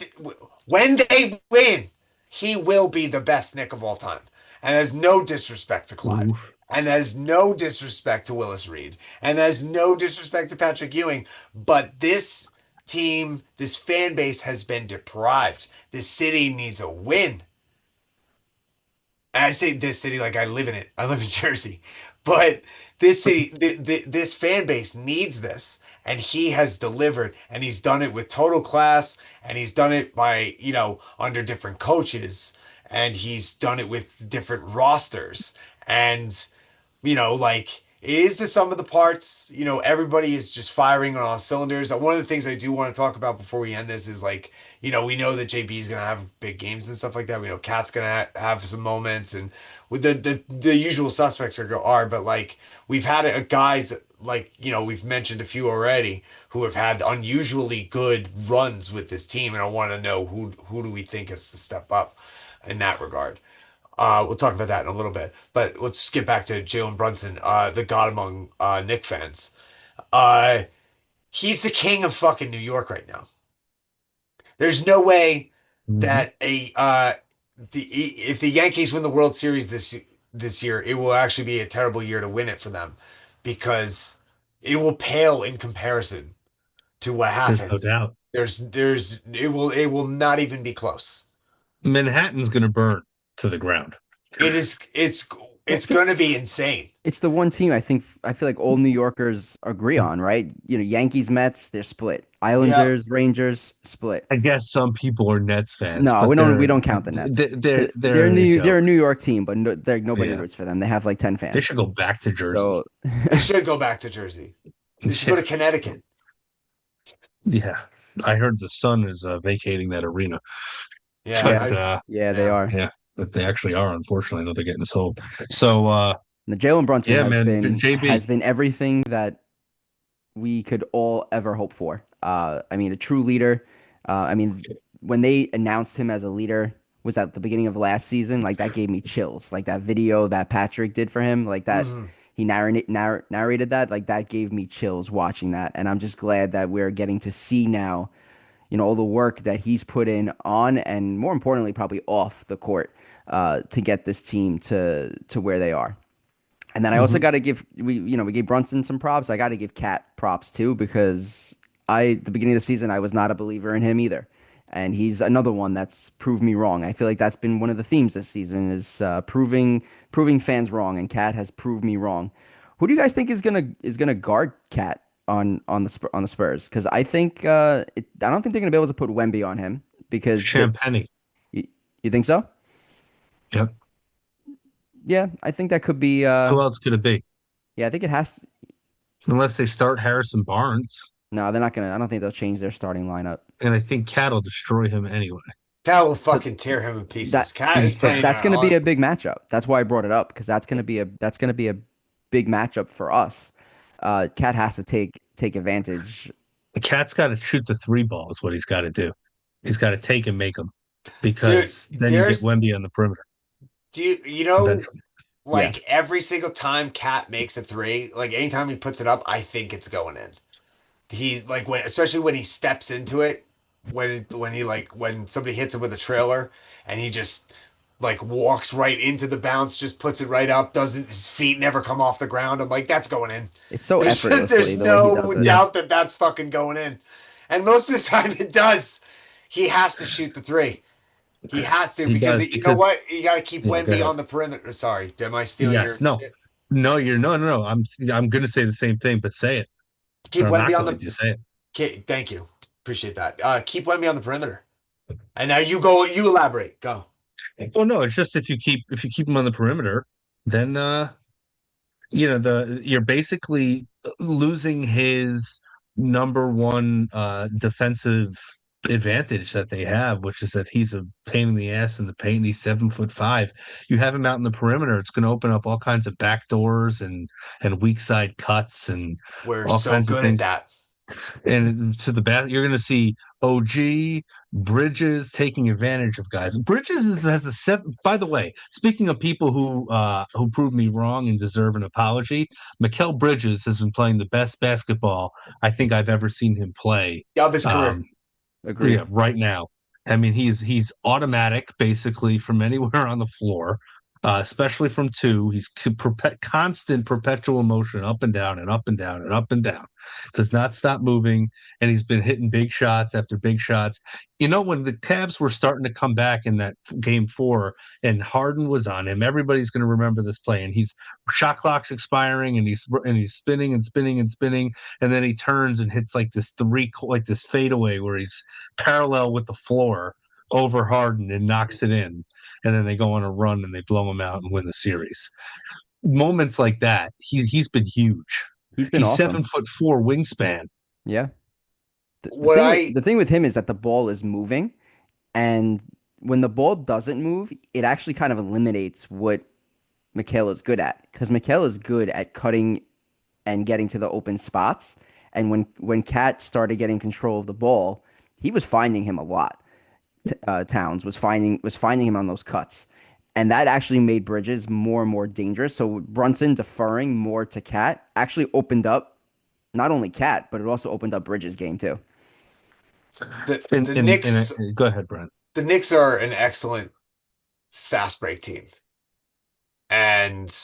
when they win, he will be the best Nick of all time. And there's no disrespect to Clyde. Oof. And there's no disrespect to Willis Reed. And there's no disrespect to Patrick Ewing. But this team, this fan base has been deprived. This city needs a win. And I say this city like I live in it. I live in Jersey. But this city, this fan base needs this. And he has delivered. And he's done it with total class. And he's done it by, under different coaches. And he's done it with different rosters. And like it is the sum of the parts. Everybody is just firing on all cylinders. One of the things I do want to talk about before we end this is like, we know that JB is gonna have big games and stuff like that. We know Cat's gonna have some moments, and with the usual suspects are, but like we've had guys like we've mentioned a few already who have had unusually good runs with this team, and I want to know who do we think is to step up in that regard. We'll talk about that in a little bit, but let's get back to Jalen Brunson, the god among Knick fans. Uh, he's the king of fucking New York right now. There's no way Mhm. that if the Yankees win the World Series this year, it will actually be a terrible year to win it for them because it will pale in comparison to what There's no happens. doubt. It will not even be close. Manhattan's going to burn to the ground. It's going to be insane. It's the one team I feel like all New Yorkers agree on, right? Yankees, Mets, they're split. Yeah. Islanders, Rangers, split. I guess some people are Nets fans, No, but we don't count the Nets. they're a They're a joke. New York team, but no, nobody Yeah, roots for them. They have like 10 they fans. should go back to Jersey. So They should go back to Jersey. They should go to Yeah, Connecticut. yeah. I heard the Sun is vacating that arena, Yeah, yeah, but yeah, they yeah. are. yeah, but they actually are. Unfortunately, I know they're getting sold. So Now, Jalen Brunson yeah, man, has JB. been everything that we could all ever hope for. I mean, a true leader. I mean, when they announced him as a leader was at the beginning of last season, like that gave me chills. Like that video that Patrick did for him, like that Hmm. he narrated that, like that gave me chills watching that. And I'm just glad that we're getting to see now, all the work that he's put in on and more importantly, probably off the court, to get this team to where they are. And then I also Mhm. got to give we gave Brunson some props. I got to give Cat props too because the beginning of the season I was not a believer in him either, and he's another one that's proved me wrong. I feel like that's been one of the themes this season is proving fans wrong, and Cat has proved me wrong. Who do you guys think is gonna guard Cat on the Spurs? Because I don't think they're gonna be able to put Wemby on him because Champagne. you, you think so? Yep. Yeah, I think that could be. Who else could it be? Yeah, I think it has. Unless they start Harrison Barnes, No, they're not gonna. I don't think they'll change their starting lineup. and I think Cat will destroy him anyway. That will So fucking tear him in pieces. that Cat is but playing that's going to be on. a big matchup. That's why I brought it up because that's going to be a big matchup for us. Cat has to take advantage. The Cat's got to shoot the three ball is what he's got to do. He's got to take and make them Dude, because then you get there's Wemby on the perimeter you know, eventually. Yeah, like every single time Cat makes a three, like anytime he puts it up, I think it's going in. He's like when, especially when he steps into it, when he like when somebody hits him with a trailer and he just like walks right into the bounce, just puts it right up, doesn't his feet never come off the ground. I'm like, that's going in. it's so There's effortlessly there's the way he does no it. Yeah, doubt that that's fucking going in, and most of the time it does. He has to shoot the three. He has to he because does you know because what? You got to keep yeah. Go Wemby ahead. on the perimeter. Sorry, am I stealing your Yes, no, shit? no. You're no. I'm going to say the same thing, but say it. Or Keep I'm Wemby not on the. going to say it. Okay, thank you. Appreciate that. Keep Wemby on the perimeter. And now you go, you elaborate. Go. Well, no, it's just if you keep him on the perimeter, then you're basically losing his number one defensive advantage that they have, which is that he's a pain in the ass in the paint. He's 7'5". You have him out in the perimeter, it's going to open up all kinds of back doors and weak side cuts and We're all so kinds of good at things. that. And to the back, you're going to see OG Bridges taking advantage of guys. Has a seven. By the way, speaking of people who proved me wrong and deserve an apology, Mikal Bridges has been playing the best basketball I think I've ever seen him play. Of his career. Um, Agreed. yeah, right now. I mean, he's automatic basically from anywhere on the floor, especially from two. He's constant perpetual motion up and down and up and down and up and down. Does not stop moving, and he's been hitting big shots after big shots. You know, when the Cavs were starting to come back in that game four, and Harden was on him, everybody's going to remember this play. And he's shot clock's expiring, and he's spinning and spinning and spinning, and then he turns and hits like this fadeaway where he's parallel with the floor over Harden and knocks it in. And then they go on a run and they blow him out and win the series. Moments like that, he's been huge. He's been He's awesome. 7'4" wingspan. Yeah. What I The thing with him is that the ball is moving, and when the ball doesn't move, it actually kind of eliminates what Mikhail is good at. Because Mikhail is good at cutting and getting to the open spots. And when Cat started getting control of the ball, he was finding him a lot. Towns was finding him on those cuts, and that actually made Bridges more and more dangerous. So Brunson deferring more to Cat actually opened up not only Cat, but it also opened up Bridges' game too. the Knicks Go ahead, Brent. the Knicks are an excellent fast break team. And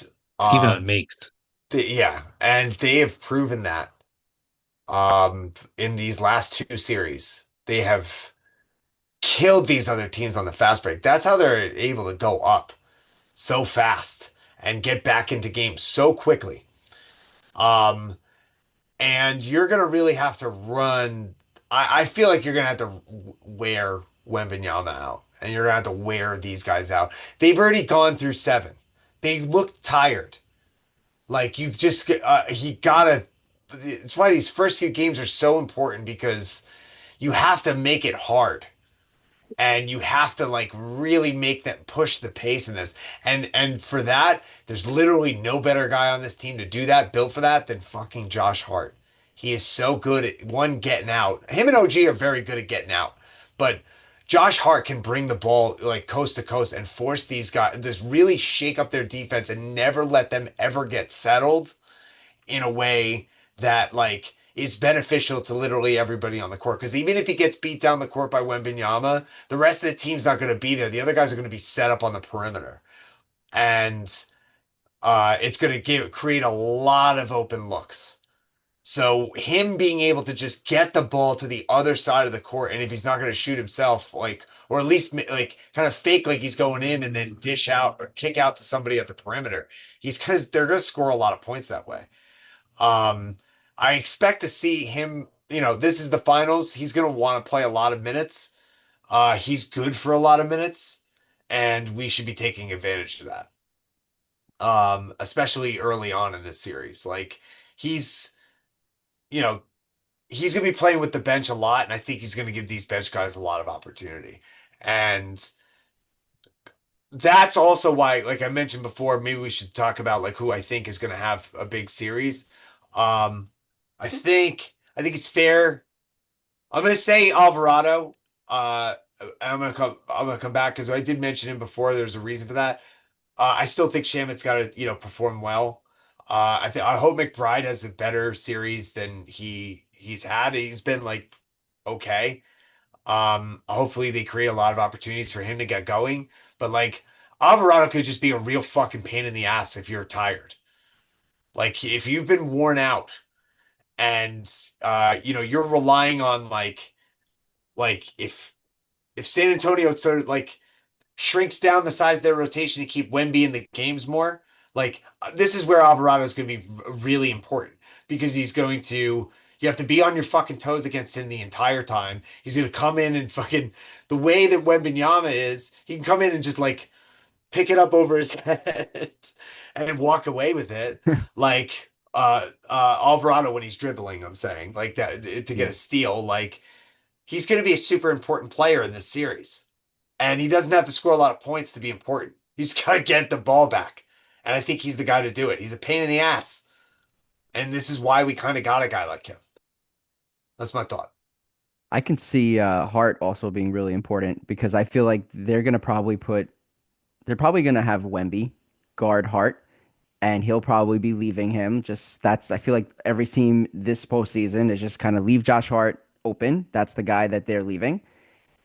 Even uh on makes. yeah, and they have proven that in these last two series. They have killed these other teams on the fast break. That's how they're able to go up so fast and get back into games so quickly. Um, and you're gonna really have to run. I feel like you're gonna have to wear Wembenyama out, and you're gonna have to wear these guys out. They've already gone through seven. They look tired. Like you just he gotta. It's why these first few games are so important because you have to make it hard and you have to like really make that push the pace in this. And for that, there's literally no better guy on this team to do that, built for that, than fucking Josh Hart. He is so good at one getting out. Him and OG are very good at getting out, but Josh Hart can bring the ball like coast to coast and force these guys just really shake up their defense and never let them ever get settled in a way that like is beneficial to literally everybody on the court. Because even if he gets beat down the court by Wembenyama, the rest of the team's not going to be there. The other guys are going to be set up on the perimeter, and it's going to create a lot of open looks. So him being able to just get the ball to the other side of the court, and if he's not going to shoot himself, like or at least like kind of fake like he's going in and then dish out or kick out to somebody at the perimeter, he's because they're going to score a lot of points that way. Um, I expect to see him, this is the finals. He's going to want to play a lot of minutes. He's good for a lot of minutes, and we should be taking advantage of that. Especially early on in this series. Like he's, you know, he's going to be playing with the bench a lot, and I think he's going to give these bench guys a lot of opportunity. And that's also why, like I mentioned before, maybe we should talk about like who I think is going to have a big series. Um, I think it's fair. I'm going to say Alvarado. Uh, I'm gonna come back because I did mention him before. There's a reason for that. I still think Shamit's got to perform well. I hope McBride has a better series than he's had. He's been like okay. Hopefully they create a lot of opportunities for him to get going. But like Alvarado could just be a real fucking pain in the ass if you're tired. Like if you've been worn out and you're relying on like if San Antonio sort of like shrinks down the size of their rotation to keep Wemby in the games more, like this is where Alvarado is going to be really important because you have to be on your fucking toes against him the entire time. He's going to come in and fucking the way that Wembenyama is, he can come in and just like pick it up over his head and walk away with it. Like Alvarado when he's dribbling, I'm saying like that to get Yeah. a steal, like he's going to be a super important player in this series. And he doesn't have to score a lot of points to be important. He's got to get the ball back. And I think he's the guy to do it. He's a pain in the ass. And this is why we kind of got a guy like him. That's my thought. I can see Hart also being really important because I feel like they're probably gonna have Wemby guard Hart, and he'll probably be leaving him. Just that's I feel like every team this postseason is just kind of leave Josh Hart open. That's the guy that they're leaving,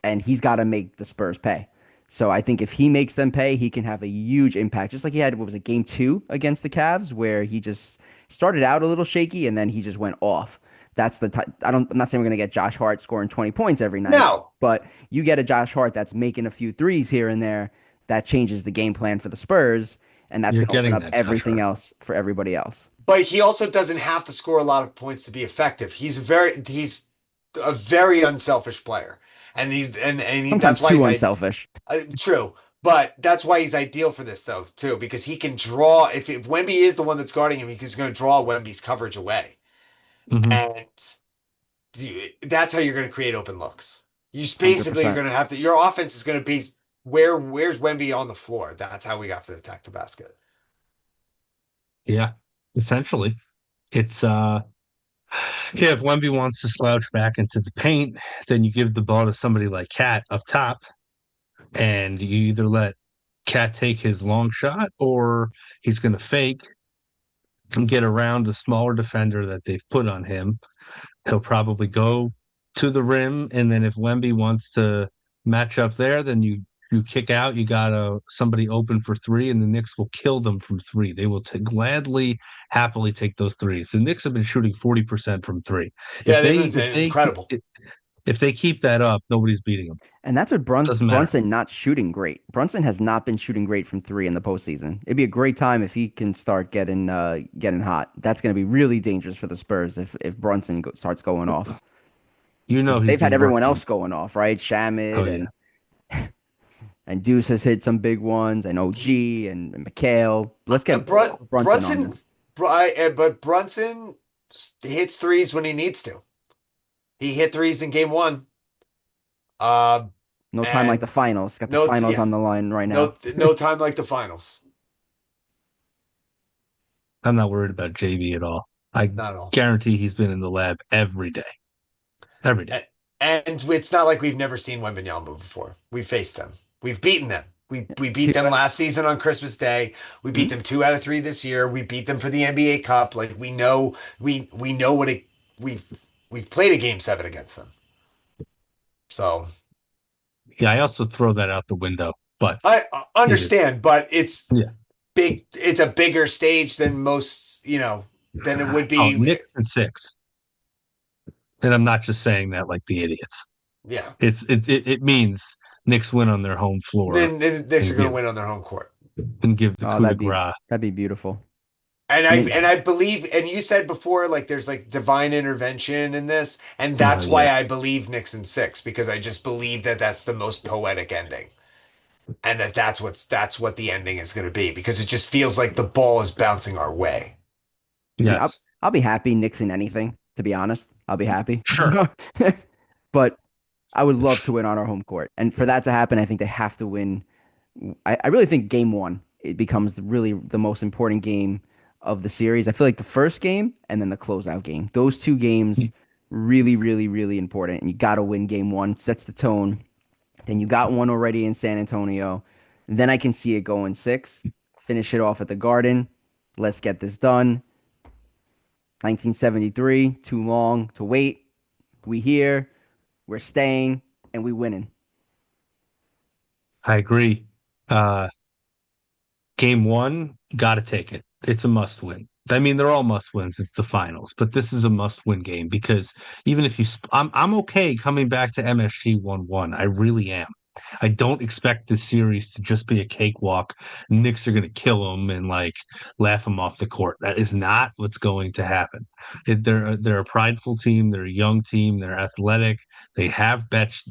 and he's got to make the Spurs pay. So I think if he makes them pay, he can have a huge impact. Just like he had, what was it, game two against the Cavs, where he just started out a little shaky and then he just went off. That's the type. I'm not saying we're gonna get Josh Hart scoring 20 points every night, No, but you get a Josh Hart that's making a few threes here and there. That changes the game plan for the Spurs, and that's You're gonna open getting up that, Josh everything Hart. else for everybody else. but he also doesn't have to score a lot of points to be effective. He's a very unselfish player. That's Sometimes why too unselfish. true. But that's why he's ideal for this though, too, because he can draw if Wemby is the one that's guarding him, he's going to draw Wemby's coverage away. Hmm. And that's how you're going to create open looks. Basically you're 100%. going to have to your offense is going to be where's Wemby on the floor? That's how we have to attack the basket. Yeah, essentially. It's yeah, if Wemby wants to slouch back into the paint, then you give the ball to somebody like Cat up top, and you either let Cat take his long shot or he's going to fake and get around the smaller defender that they've put on him. He'll probably go to the rim, and then if Wemby wants to match up there, then you kick out. You got somebody open for three, and the Knicks will kill them from three. They will gladly, happily take those threes. The Knicks have been shooting 40% from three. If Yeah, they've they been if they incredible. if they keep that up, nobody's beating them. And that's with Doesn't matter. Brunson not shooting great. Brunson has not been shooting great from three in the postseason. It'd be a great time if he can start getting hot. That's going to be really dangerous for the Spurs if starts going off. You know Because he's they've had been everyone working. else going off, right? Oh Shamit yeah. and Deuce has hit some big ones, and He OG and McHale. Let's get Brunson on Brunson, this. but Brunson hits threes when he needs to. He hit threes in game one. Uh, No time like the and finals. Got the no, finals yeah, on the line right now. no time like the finals. I'm not worried about JB at all. I Not at all. guarantee he's been in the lab every day. Every day. A- And it's not like we've never seen Wembanyama before. We've faced them. We've beaten them. We beat Two them out of last season on Christmas Day. We beat hmm? them 2 out of 3 this year. We beat them for the NBA Cup. Like we know what it we've we've played a game seven against them. So Yeah, I also throw that out the window, but I it is. understand, but it's Yeah. big. It's a bigger stage than most, than it would Oh, be. Knicks and six. And I'm not just saying that like the idiots. Yeah. It means Knicks win on their home floor Then Knicks are and going to give win on their home court. the Oh, coup de grace. that'd be beautiful. And I I mean, and I believe, and you said before, like there's like divine intervention in this, and Oh that's why yeah. I believe Knicks in six because I just believe that that's the most poetic ending, and that's what the ending is going to be because it just feels like the ball is bouncing our way. I mean, I'll Yes. I'll be happy Knicks in anything. To be honest, I'll be happy. Sure. So, but I would love to win on our home court. And for that to happen, I think they have to win. I really think game one, it becomes really the most important game of the series. I feel like the first game and then the closeout game. Those two games really, really, really important. And you got to win game one. Sets the tone. Then you got one already in San Antonio. Then I can see it going six. Finish it off at the Garden. Let's get this done. 1973, too long to wait. We here, we're staying, and we winning. I agree. Uh, Game one, got to take it. It's a must win. I mean, they're all must wins. It's the finals, but this is a must win game because even if I'm okay coming back to MSG 1-1. I really am. I don't expect this series to just be a cakewalk. Knicks are going to kill them and like laugh them off the court. That is not what's going to happen. They're a prideful team. They're a young team. They're athletic. They have bench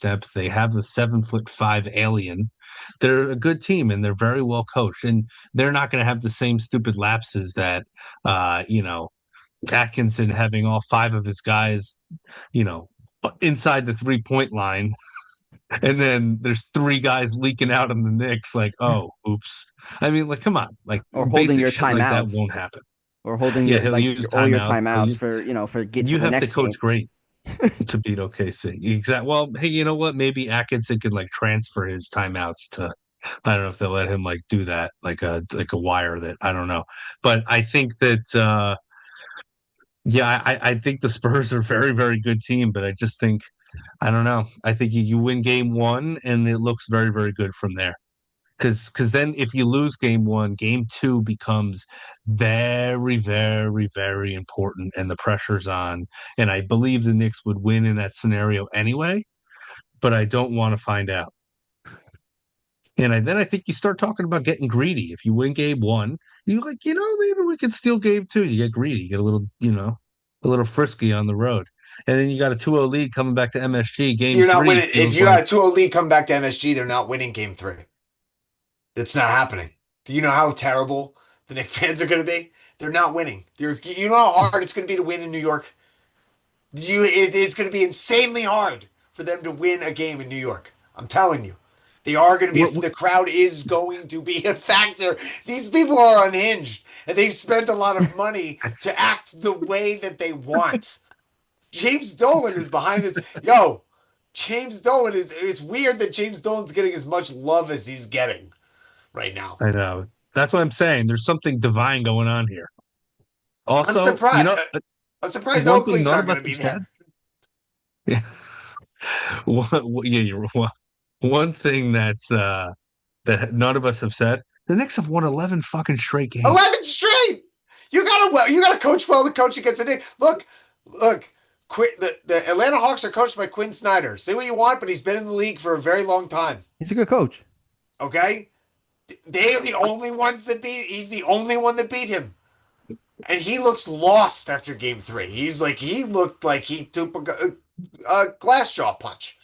depth. They have the 7'5" alien. They're a good team and they're very well coached. And they're not going to have the same stupid lapses that, you know, Atkinson having all five of his guys, you know, inside the 3-point line. And then there's three guys leaking out on the Knicks, like, oh, oops. I mean, like, come on, like Or holding basic your shit like that timeouts. won't happen. Or holding Yeah, your he'll like use all your timeouts. He'll timeouts use. for for get for You the have to next game. coach great to beat OKC. Exactly. Well, hey, you know what? Maybe Atkinson could like transfer his timeouts to. I don't know if they'll let him like do that, like a wire that I don't know. But I think that yeah, I think the Spurs are a very, very good team, but I just think I don't know. I think you win game one and it looks very, very good from there. Because then if you lose game one, game two becomes very, very, very important and the pressure's on. And I believe the Knicks would win in that scenario anyway, but I don't want to find out. And then I think you start talking about getting greedy. If you win game one, you like, maybe we could steal game two. You get greedy, you get a little, a little frisky on the road. And then you got a 2-0 lead coming back to MSG. Game You're not three winning. If feels you like got a 2-0 lead come back to MSG, they're not winning game three. It's not happening. Do you know how terrible the Knicks fans are going to be? They're not winning. You know how hard it's going to be to win in New York? It is going to be insanely hard for them to win a game in New York. I'm telling you. They are going to be, what, the crowd is going to be a factor. These people are unhinged and they've spent a lot of money to act the way that they want. James Dolan is behind this. Yo, James Dolan it's weird that James Dolan's getting as much love as he's getting right now. I know. That's what I'm saying. There's something divine going on here. I'm Also, surprised. I'm surprised one thing Oakley's none not of going us to have be said. there. Yeah. One thing that none of us have said. The Knicks have won 11 fucking straight games. 11 straight. You gotta coach well. The coach gets it. Look. The Atlanta Hawks are coached by Quinn Snyder. Say what you want, but he's been in the league for a very long time. He's a good coach. Okay, they're the only ones that beat. He's the only one that beat him, and he looks lost after game three. He looked like he took a glass jaw punch.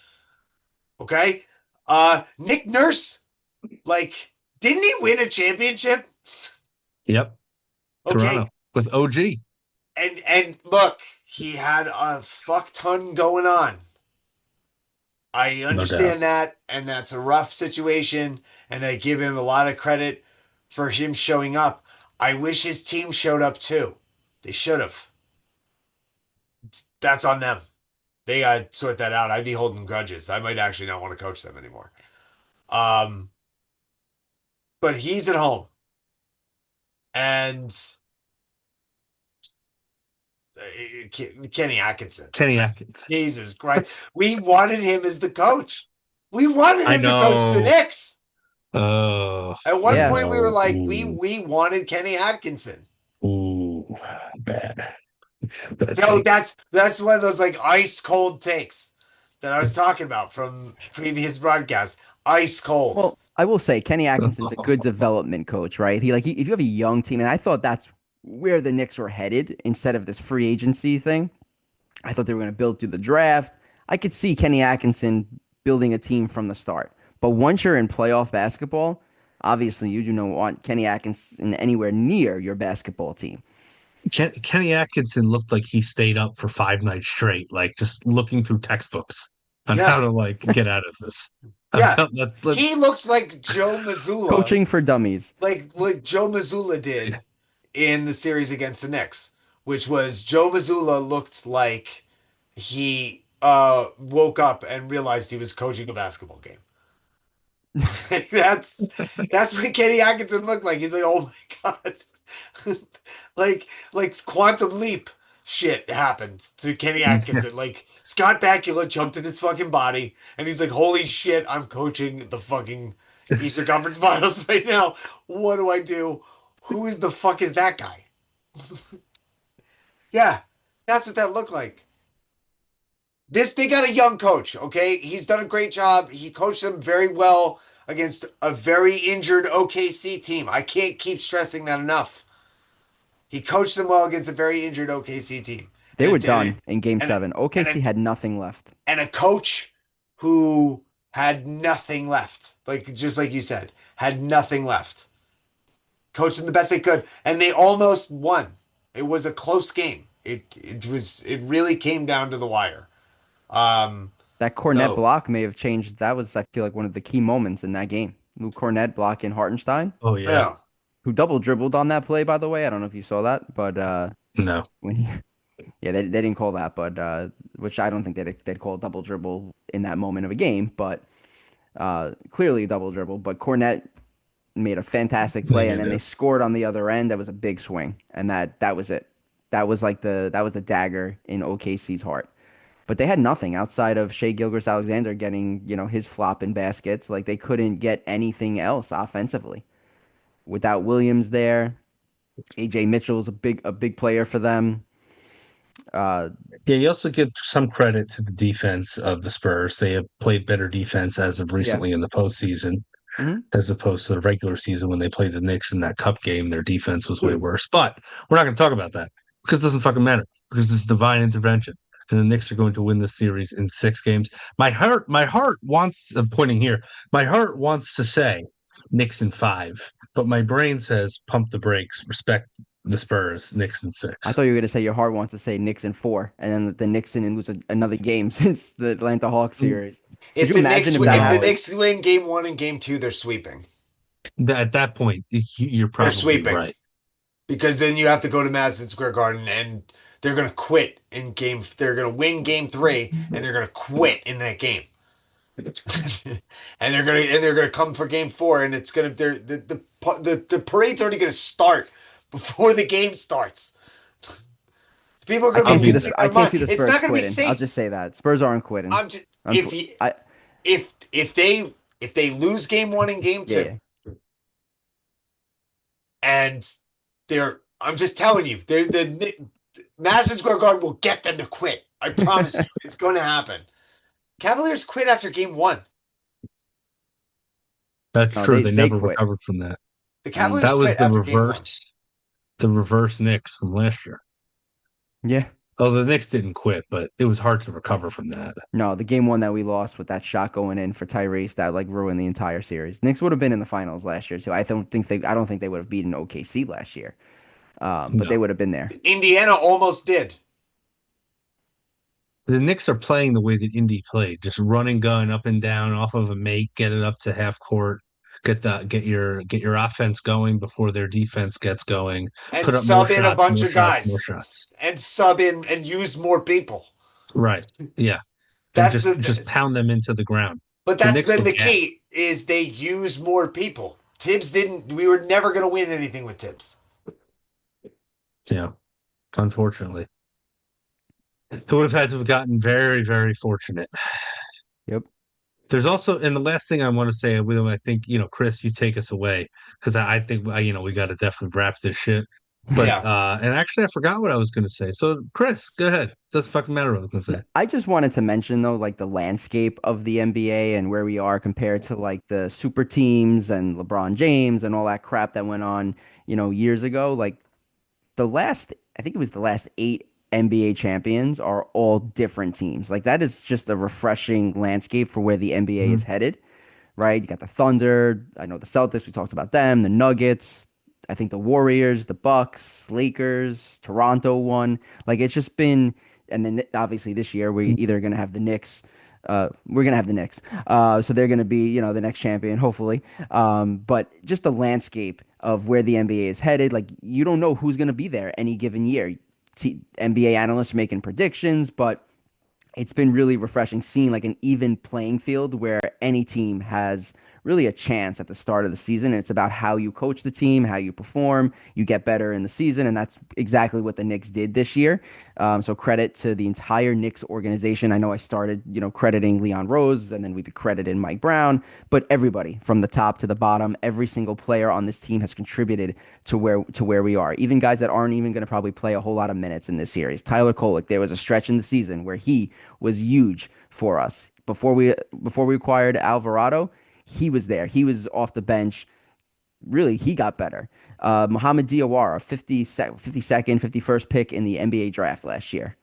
Okay, Nick Nurse, like, didn't he win a championship? Yep. Okay, Toronto with OG. and look, he had a fuck ton going on. I No doubt. understand that, and that's a rough situation, and I give him a lot of credit for him showing up. I wish his team showed up too. They should have. That's on them. They gotta sort that out. I'd be holding grudges. I might actually not want to coach them anymore. Um, but he's at home, and Kenny Atkinson. Kenny Atkins. Jesus Christ. We wanted him as the coach. We wanted I him to coach the know. Knicks. Oh, At one Yeah. point, we were no. like, Ooh. we wanted Kenny Atkinson. Ooh. Bad. Bad So take. that's one of those like ice cold takes that I was talking about from previous broadcasts. Ice cold. Well, I will say Kenny Atkinson's a good development coach, right? If you have a young team, and I thought that's where the Knicks were headed instead of this free agency thing. I thought they were going to build through the draft. I could see Kenny Atkinson building a team from the start. But once you're in playoff basketball, obviously you do not want Kenny Atkinson anywhere near your basketball team. Kenny Atkinson looked like he stayed up for 5 nights straight, like just looking through textbooks. on Yeah, how to like get out of this. I'm yeah. telling that. He looks like Joe Mazzulla, Coaching for dummies. like Joe Mazzulla did in the series against the Knicks, which was Joe Mazzulla looked like he woke up and realized he was coaching a basketball game. That's that's what Kenny Atkinson looked like. He's like, oh my God. like quantum leap shit happened to Kenny Atkinson. Like Scott Bakula jumped in his fucking body and he's like, holy shit, I'm coaching the fucking Eastern Conference Finals right now. What do I do? Who is the fuck is that guy? Yeah, that's what that looked like. This they got a young coach, okay? He's done a great job. He coached them very well against a very injured OKC team. I can't keep stressing that enough. He coached them well against a very injured OKC team. They And were it did done it. in game And a, seven. and OKC a, had nothing left. and a coach who had nothing left. Like just like you said, had nothing left. Coached them the best they could, and they almost won. It was a close game. It really came down to the wire. Um That Cornet so block may have changed. That was, I feel like, one of the key moments in that game. Lou Cornet blocking Hartenstein, Oh yeah, yeah. who double dribbled on that play, by the way. I don't know if you saw that, but no, when he, yeah, they didn't call that, but which I don't think they'd call a double dribble in that moment of a game, but clearly a double dribble. But Cornet made a fantastic they play, and did then they it. scored on the other end. That was a big swing, and that was it. That was the dagger in OKC's heart. But they had nothing outside of Shea Gilgeous-Alexander getting, his flopping baskets. Like they couldn't get anything else offensively. Without Williams there, AJ Mitchell's a big player for them. Uh, Yeah, you also give some credit to the defense of the Spurs. They have played better defense as of yeah. recently in the postseason, Hmm. as opposed to the regular season when they played the Knicks in that cup game. Their defense was way worse. But we're not going to talk about that because it doesn't fucking matter because this is divine intervention. And the Knicks are going to win this series in 6 games. My heart wants, I'm pointing here, my heart wants to say Knicks in 5, but my brain says pump the brakes, respect the Spurs, Knicks in I 6. thought you were gonna say your heart wants to say Knicks in 4, and then the Knicks didn't lose another game since the Atlanta Hawks series. Could If you the imagine Knicks if that if the No, happened? Knicks win game one and game two, they're sweeping. at that point, you're They're probably sweeping right. because then you have to go to Madison Square Garden and they're gonna quit in game. They're gonna win game three and they're gonna quit in that game. And they're gonna come for game four and it's gonna they're the parade's already gonna start before the game starts. People are I gonna be I'll can't see be the there. losing I their can't mind. see the It's Spurs not gonna be quitting. I'll safe. just say that Spurs aren't quitting. I'm just if Unfor you I if they lose game one and game Yeah, two yeah. and I'm just telling you, the Madison Square Garden will get them to quit. I promise you, it's going to happen. Cavaliers quit after game one. That's No, true. they They they never quit. recovered from that. The I mean, Cavaliers That was quit after game one. the reverse Knicks from last year. yeah. Oh, the Knicks didn't quit, but it was hard to recover from that. No, the game one that we lost with that shot going in for Tyrese that like ruined the entire series. Knicks would have been in the finals last year too. I don't think they would have beaten OKC last year. But they No. would have been there. Indiana almost did. The Knicks are playing the way that Indy played, just run and gun up and down off of a make, get it up to half court, get your offense going before their defense gets going, And put up more sub in a shots, bunch more of shots, more guys. shots. And sub in and use more people. Right. Yeah. And That's just the pound them into the ground. but The that's Knicks been look the gassed. key is they use more people. Tibbs didn't we were never going to win anything with Tibbs. Yeah. Unfortunately. They would have had to have gotten very, very fortunate. Yep. There's also, and the last thing I want to say, I think, Chris, you take us away because I think, we got to definitely wrap this shit. But, Yeah. and actually, I forgot what I was going to say. So, Chris, go ahead. Doesn't fucking matter what I was going to say. I just wanted to mention though, like the landscape of the NBA and where we are compared to like the super teams and LeBron James and all that crap that went on, years ago. Like I think it was the last 8 NBA champions are all different teams. Like that is just a refreshing landscape for where the NBA is Mhm. headed, right? You got the Thunder. I know the Celtics. We talked about them. The Nuggets. I think the Warriors, the Bucks, Lakers, Toronto won. Like it's just been, and then obviously this year we're either going to have the Knicks, We're gonna have the Knicks. So they're gonna be, the next champion, hopefully. But just the landscape of where the NBA is headed, like you don't know who's gonna be there any given year. NBA analysts are making predictions, but it's been really refreshing seeing like an even playing field where any team has really a chance at the start of the season. And it's about how you coach the team, how you perform, you get better in the season. And that's exactly what the Knicks did this year. So credit to the entire Knicks organization. I know I started, crediting Leon Rose and then we credited Mike Brown, but everybody from the top to the bottom, every single player on this team has contributed to where we are. Even guys that aren't even going to probably play a whole lot of minutes in this series. Tyler Kolek, there was a stretch in the season where he was huge for us. Before we acquired Alvarado, he was there. He was off the bench. Really, he got better. Mohamed Diawara, 52nd, 51st pick in the NBA draft last year.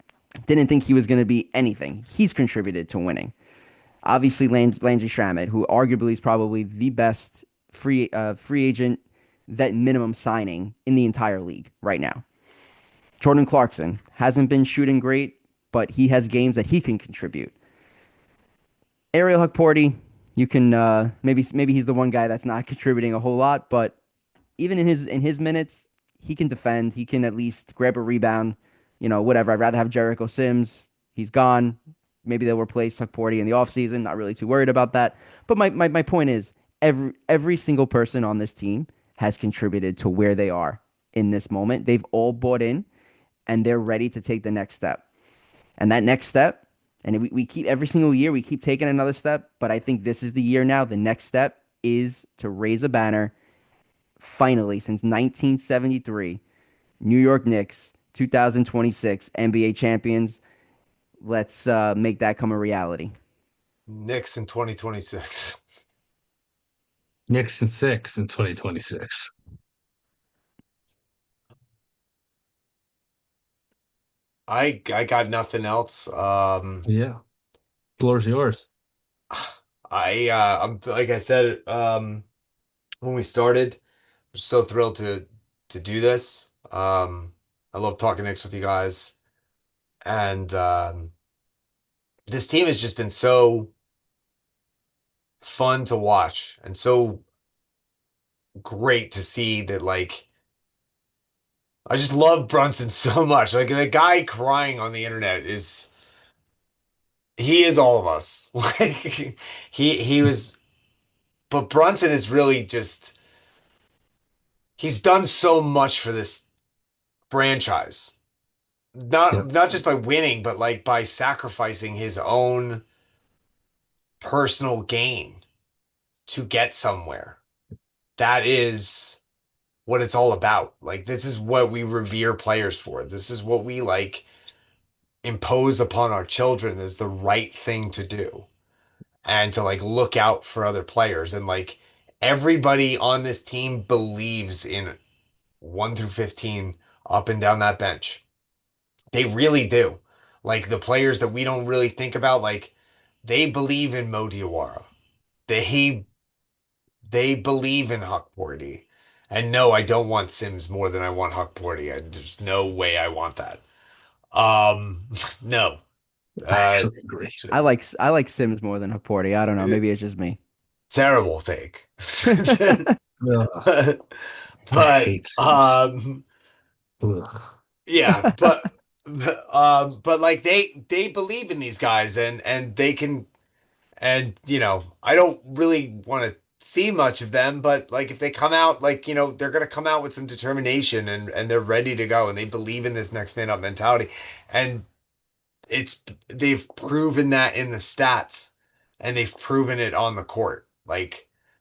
Didn't think he was going to be anything. He's contributed to winning. Obviously, Landry Shamet, who arguably is probably the best free agent that minimum signing in the entire league right now. Jordan Clarkson hasn't been shooting great, but he has games that he can contribute. Ariel Hukporti, you can maybe he's the one guy that's not contributing a whole lot, but even in his minutes, he can defend. He can at least grab a rebound. Whatever. I'd rather have Jericho Sims. He's gone. Maybe they'll replace Hukporti in the offseason. Not really too worried about that. But my point is every single person on this team has contributed to where they are in this moment. They've all bought in and they're ready to take the next step. And that next step, and we keep every single year, we keep taking another step. But I think this is the year now. The next step is to raise a banner. Finally, since 1973, New York Knicks, 2026 NBA champions. Let's make that come a reality. Knicks in 2026. Knicks and six in 2026. I got nothing else. Yeah. Floor's yours. I'm like I said, when we started, I'm so thrilled to do this. I love talking Knicks with you guys, and this team has just been so fun to watch and so great to see that I just love Brunson so much. Like the guy crying on the internet is he is all of us. Like he was but Brunson is really just he's done so much for this franchise. Yeah. Not just by winning, but like by sacrificing his own personal gain to get somewhere. That is what it's all about. Like this is what we revere players for. This is what we impose upon our children as the right thing to do and to look out for other players and everybody on this team believes in 1 through 15 up and down that bench. They really do. Like the players that we don't really think about, they believe in Mo Diawara. They they believe in Huckporty. And no, I don't want Sims more than I want Huckporty. There's no way I want that. No. I Uh, actually agree. I like Sims more than Hukporti. I don't know. Maybe it's just me. terrible take. Ugh, I But hate Sims. Ugh. yeah, but they believe in these guys and they can and I don't really want to see much of them, but if they come out they're gonna come out with some determination and they're ready to go and they believe in this next man up mentality. And it's they've proven that in the stats and they've proven it on the court.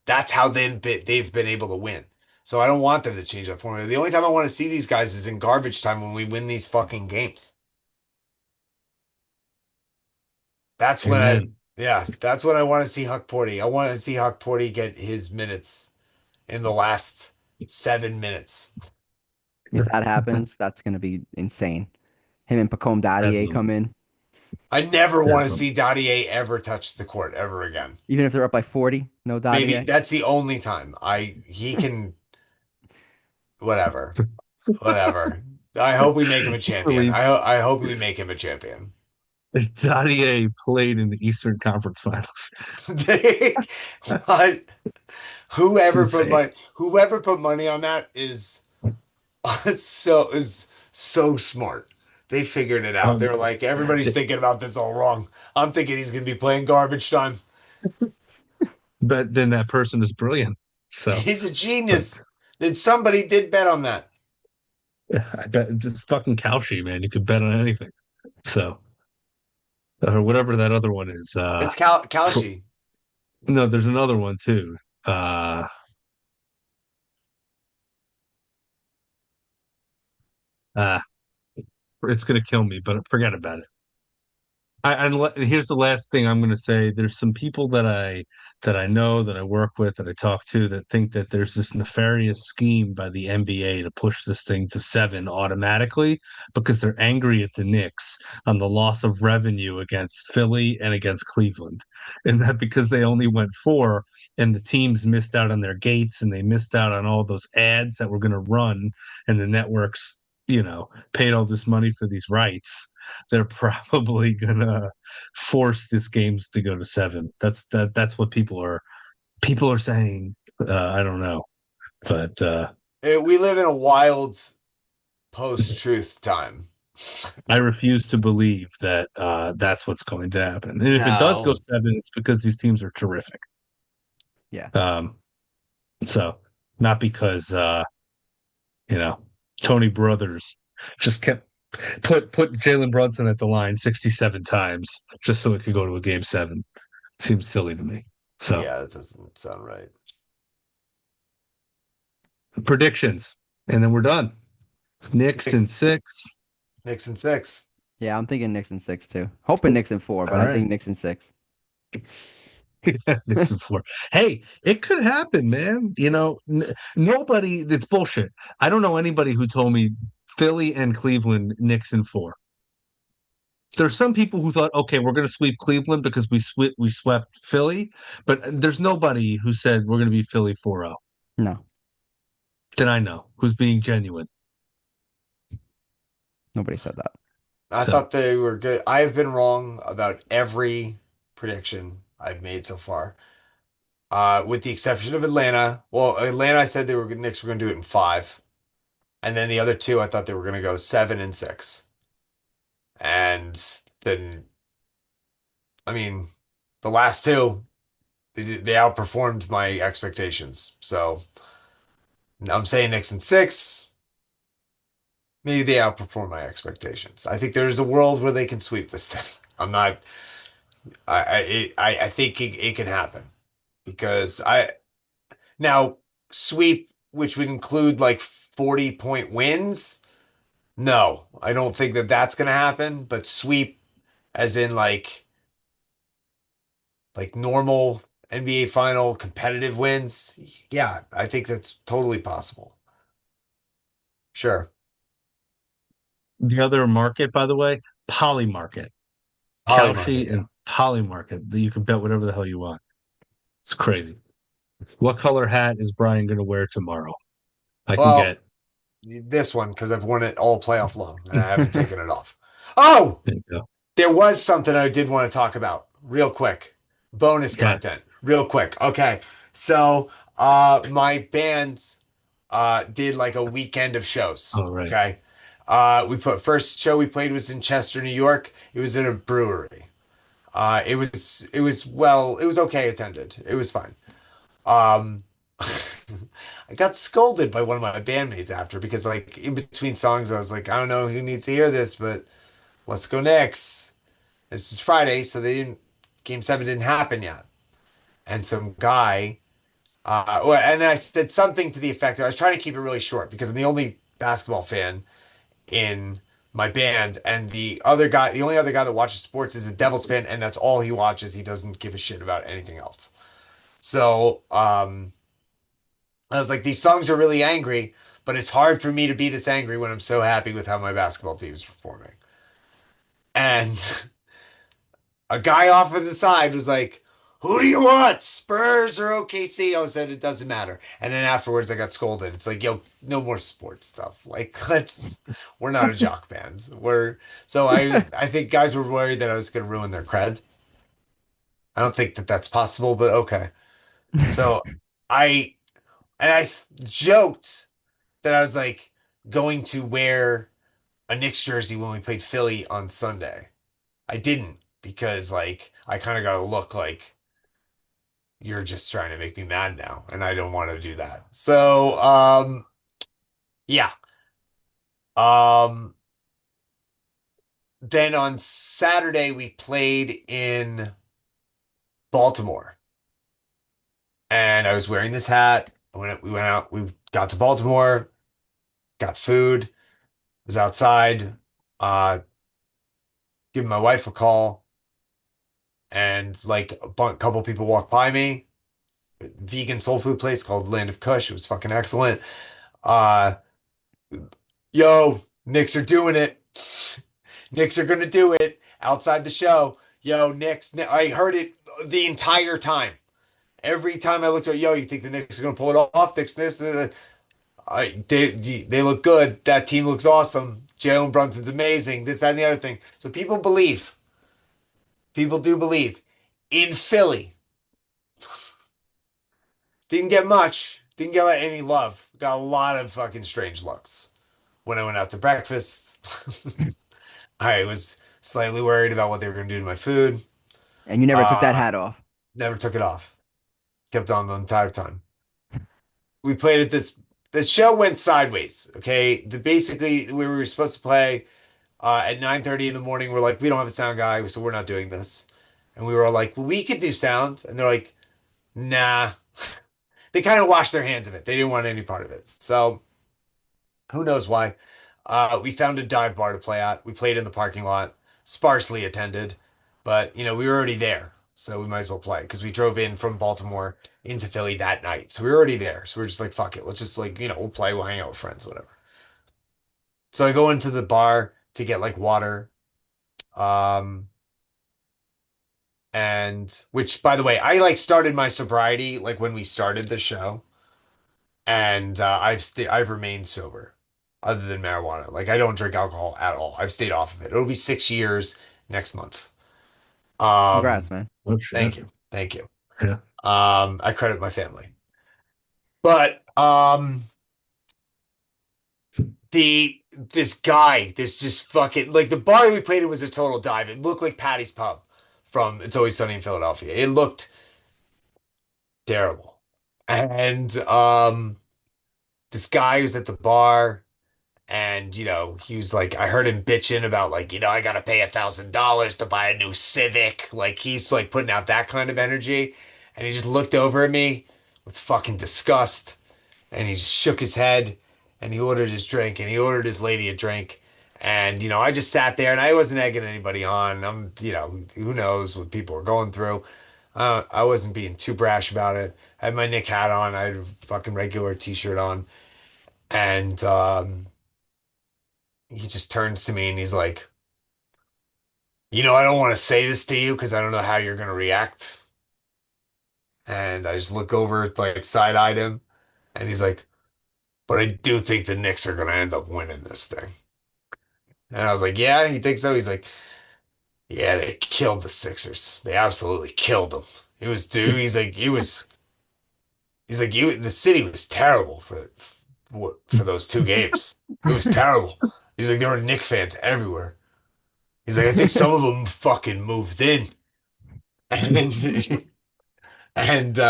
That's how they've been able to win. So I don't want them to change that formula. The only time I want to see these guys is in garbage time when we win these fucking games. That's when Amen. that's when I want to see Huck Porty. I want to see Huck Porty get his minutes in the last 7 minutes. If that happens, that's gonna be insane. Him and Pacome Dadier Definitely. come in, I never want to Definitely. see Dottier ever touch the court ever again. even if they're up by 40. No Maybe Dadier. that's the only time he can whatever. Whatever. I hope we make him a champion. Really, I hope we make him a champion. Dottier played in the Eastern Conference Finals. They, but It's insane. whoever put money on that is so smart. They figured it out. Um, They're like, everybody's thinking about this all wrong. I'm thinking he's gonna be playing garbage time. but then that person is brilliant. So, He's a but genius. Then somebody did bet on that. I bet just fucking Kalshi, man. You could bet on anything. So, or whatever that other one is. It's Kalshi. No, there's another one too. Uh, uh, it's gonna kill me, but forget about it. Here's the last thing I'm going to say. There's some people that I know that I work with that I talk to that think that there's this nefarious scheme by the NBA to push this thing to seven automatically because they're angry at the Knicks on the loss of revenue against Philly and against Cleveland, and that because they only went four and the teams missed out on their gates and they missed out on all those ads that were going to run and the networks, paid all this money for these rights, they're probably gonna force these games to go to seven. That's what people are saying. I don't know, but We live in a wild post-truth time. I refuse to believe that that's what's going to happen. And if it does go No. seven, it's because these teams are terrific. Yeah. Um, so not because you know Tony Brothers just kept put Jalen Brunson at the line 67 times just so it could go to a game seven. Seems silly to me. So Yeah, that doesn't sound right. predictions, and then we're done. Knicks Knicks, in six. Knicks in six. Yeah, I'm thinking Knicks in six too. Hoping Knicks in four, All but I right. think Knicks in six. Knicks in four. Hey, it could happen, man. Nobody. It's bullshit. I don't know anybody who told me Philly and Cleveland Knicks in four. There's some people who thought, okay, we're going to sweep Cleveland because we swept Philly, but there's nobody who said we're going to be Philly 4-0 No, that I know who's being genuine. nobody said that. I So thought they were good. I have been wrong about every prediction I've made so far, with the exception of Atlanta. Well, Atlanta, I said Knicks were going to do it in five, and then the other two, I thought they were going to go seven and six. And then, I mean, the last two, they outperformed my expectations. So I'm saying Knicks in six. Maybe they outperform my expectations. I think there's a world where they can sweep this thing. I'm not. I think it can happen because I now sweep, which would include like 40-point wins. No, I don't think that that's gonna happen. But sweep, as in like normal NBA final competitive wins, yeah, I think that's totally possible. Sure, the other market, by the way, Poly Market, Holly Market, Kalshi yeah. and Poly Market. You can bet whatever the hell you want. It's crazy. What color hat is Brian going to wear tomorrow? I can Well, get. this one because I've worn it all playoff long and I haven't taken it off. Oh, There you go. there was something I did want to talk about real quick. Bonus Yes. content, real quick. Okay. So, my band did like a weekend of shows. All right. Okay. We put first show we played was in Chester, New York. It was in a brewery. It was okay attended. It was fine. Um, I got scolded by one of my bandmates after because like in between songs I was like, I don't know who needs to hear this, but let's go next. This is Friday, so game seven didn't happen yet. And some guy, and then I said something to the effect I was trying to keep it really short because I'm the only basketball fan in my band, and the only other guy that watches sports is a Devils fan, and that's all he watches. He doesn't give a shit about anything else. So, I was like, these songs are really angry, but it's hard for me to be this angry when I'm so happy with how my basketball team is performing. And a guy off of the side was like, who do you want? Spurs or OKC? I said it doesn't matter. And then afterwards I got scolded. It's like, yo, no more sports stuff. Like we're not a jock band. I think guys were worried that I was gonna ruin their cred. I don't think that that's possible, but okay. So I I joked that I was like going to wear a Knicks jersey when we played Philly on Sunday. I didn't because like I kind of got to look like you're just trying to make me mad now, and I don't want to do that. So, yeah. Um, then on Saturday we played in Baltimore, and I was wearing this hat. We went out, we got to Baltimore, got food, was outside, uh, giving my wife a call, and like couple people walked by me. Vegan soul food place called Land of Kush. It was fucking excellent. Uh, Yo, Knicks are doing it. Knicks are gonna do it outside the show. Yo, Knicks. I heard it the entire time. Every time I looked at, yo, you think the Knicks are gonna pull it off? Knicks, this. They look good. That team looks awesome. Jalen Brunson's amazing. This, that, and the other thing. So people believe. People do believe. In Philly, didn't get much. Didn't get any love. Got a lot of fucking strange looks when I went out to breakfast. I was slightly worried about what they were going to do to my food. And you never took that Uh, hat off. Never took it off. Kept on the entire time. We played at this. The show went sideways. Okay, basically we were supposed to play at 9:30 in the morning. We're like, we don't have a sound guy, so we're not doing this. And we were all like, well, we could do sound, and they're like, nah. They kind of washed their hands of it. They didn't want any part of it. So who knows why? We found a dive bar to play at. We played in the parking lot, sparsely attended, but we were already there, so we might as well play because we drove in from Baltimore into Philly that night, so we were already there. So we're just like, fuck it, let's just like we'll play, we'll hang out with friends, whatever. So I go into the bar to get like water, um, and which by the way, I like started my sobriety like when we started the show. And I've remained sober, other than marijuana. Like I don't drink alcohol at all. I've stayed off of it. It'll be 6 years next month. Congrats, Um, man. Oh shit. thank you. Yeah. I credit my family, but this guy, this just fucking like the bar we played in was a total dive. It looked like Patty's Pub from It's Always Sunny in Philadelphia. It looked terrible, and this guy was at the bar. And, he was like, I heard him bitching about like, I gotta pay $1,000 to buy a new Civic. Like he's like putting out that kind of energy. And he just looked over at me with fucking disgust. And he just shook his head and he ordered his drink and he ordered his lady a drink. And, I just sat there and I wasn't egging anybody on. Who knows what people are going through. I wasn't being too brash about it. I had my Nick hat on. I had a fucking regular t-shirt on. And, he just turns to me and he's like, I don't want to say this to you because I don't know how you're going to react. And I just look over, like side-eyed him, and he's like, but I do think the Knicks are going to end up winning this thing. And I was like, yeah, you think so? He's like, yeah, they killed the Sixers. They absolutely killed them. It was, dude, he's like, the city was terrible for those 2 games. It was terrible. He's like, there were Knick fans everywhere. He's like, I think some of them fucking moved in. And and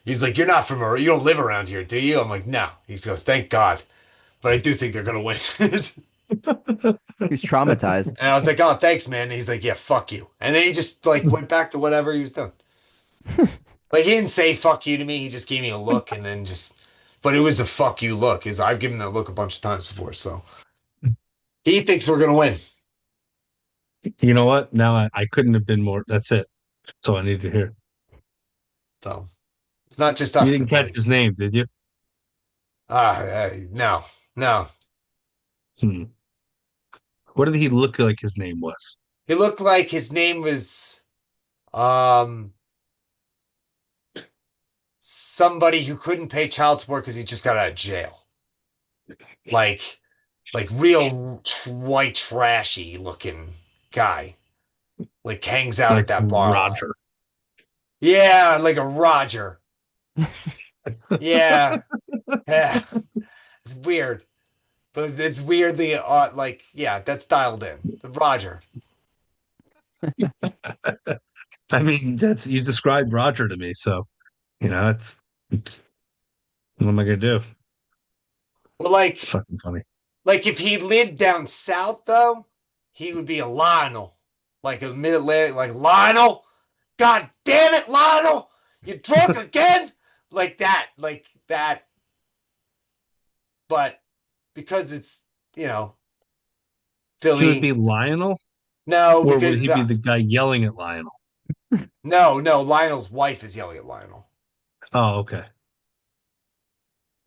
he's like, "You're not you don't live around here, do you?" I'm like, "No." He goes, "Thank God," but I do think they're gonna win. He was traumatized. And I was like, "Oh, thanks, man." And he's like, "Yeah, fuck you." And then he just like went back to whatever he was doing. Like he didn't say "fuck you" to me. He just gave me a look, and then just. But it was a "fuck you" look. Is I've given that look a bunch of times before, so he thinks we're gonna win. You know what? Now I couldn't have been more. That's it. That's all I need to hear. So it's not just You us didn't that catch believe. his name, did you? No, no. Hmm. What did he look like his name was? He looked like his name was um somebody who couldn't pay child support because he just got out of jail. Like, like real white trashy looking guy. Like hangs out at Like that bar a lot. Roger. Yeah, like a Roger. Yeah, yeah. It's weird, but it's weirdly like yeah, that's dialed in. The Roger. I mean, that's you described Roger to me, so it's what am I gonna do? Well, It's fucking funny. like if he lived down south though, he would be a Lionel, like a mid-Atlantic, like Lionel. God damn it, Lionel! You drunk again? Like that. But because it's He would Philly. be Lionel, No, or would because he be the guy yelling at Lionel? no, Lionel's wife is yelling at Lionel. Oh, okay.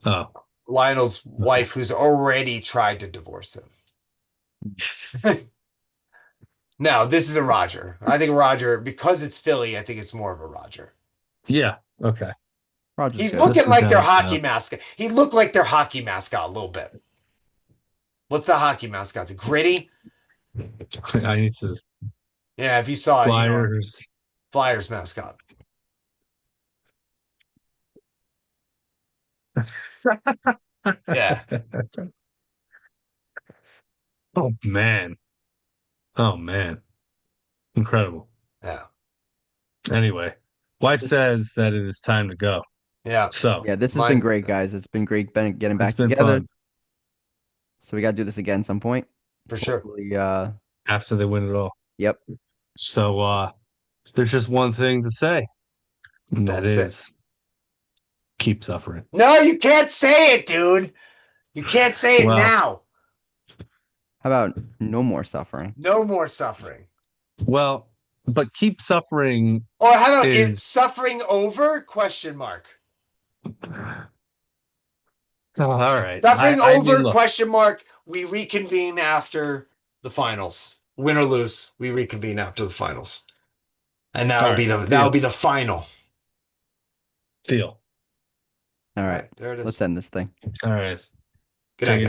Oh, Lionel's okay. wife, who's already tried to divorce him. Yes. No, this is a Roger. I think Roger, because it's Philly, I think it's more of a Roger. Yeah. Okay. Roger's He's good. This looking is like their down hockey south. mascot. He looked like their hockey mascot a little bit. What's the hockey mascot? Gritty? I need to Yeah, if you saw it, Flyers. Flyers mascot. Yeah, Oh man. Oh man. Incredible. yeah, Anyway, wife This, says that it is time to go. yeah. So yeah, this has been Mine great, guys. It's been great getting it's back been together. fun So we got to do this again some point. for sure. Hopefully, after they win it all. yep. So there's just one thing to say, and that Don't say. is keep suffering. No, you can't say it, dude. You can't say it Well, now. How about no more suffering? No more suffering. well, but keep suffering Or how about it is suffering over? Question mark. oh, all right. Suffering I mean, over? look, Question mark. We reconvene after the finals. Win or lose, we reconvene after the finals. And all right, that'll be the final. deal. All All right, right, there it is. let's end this thing. All right. Good Take night, it guys. easy.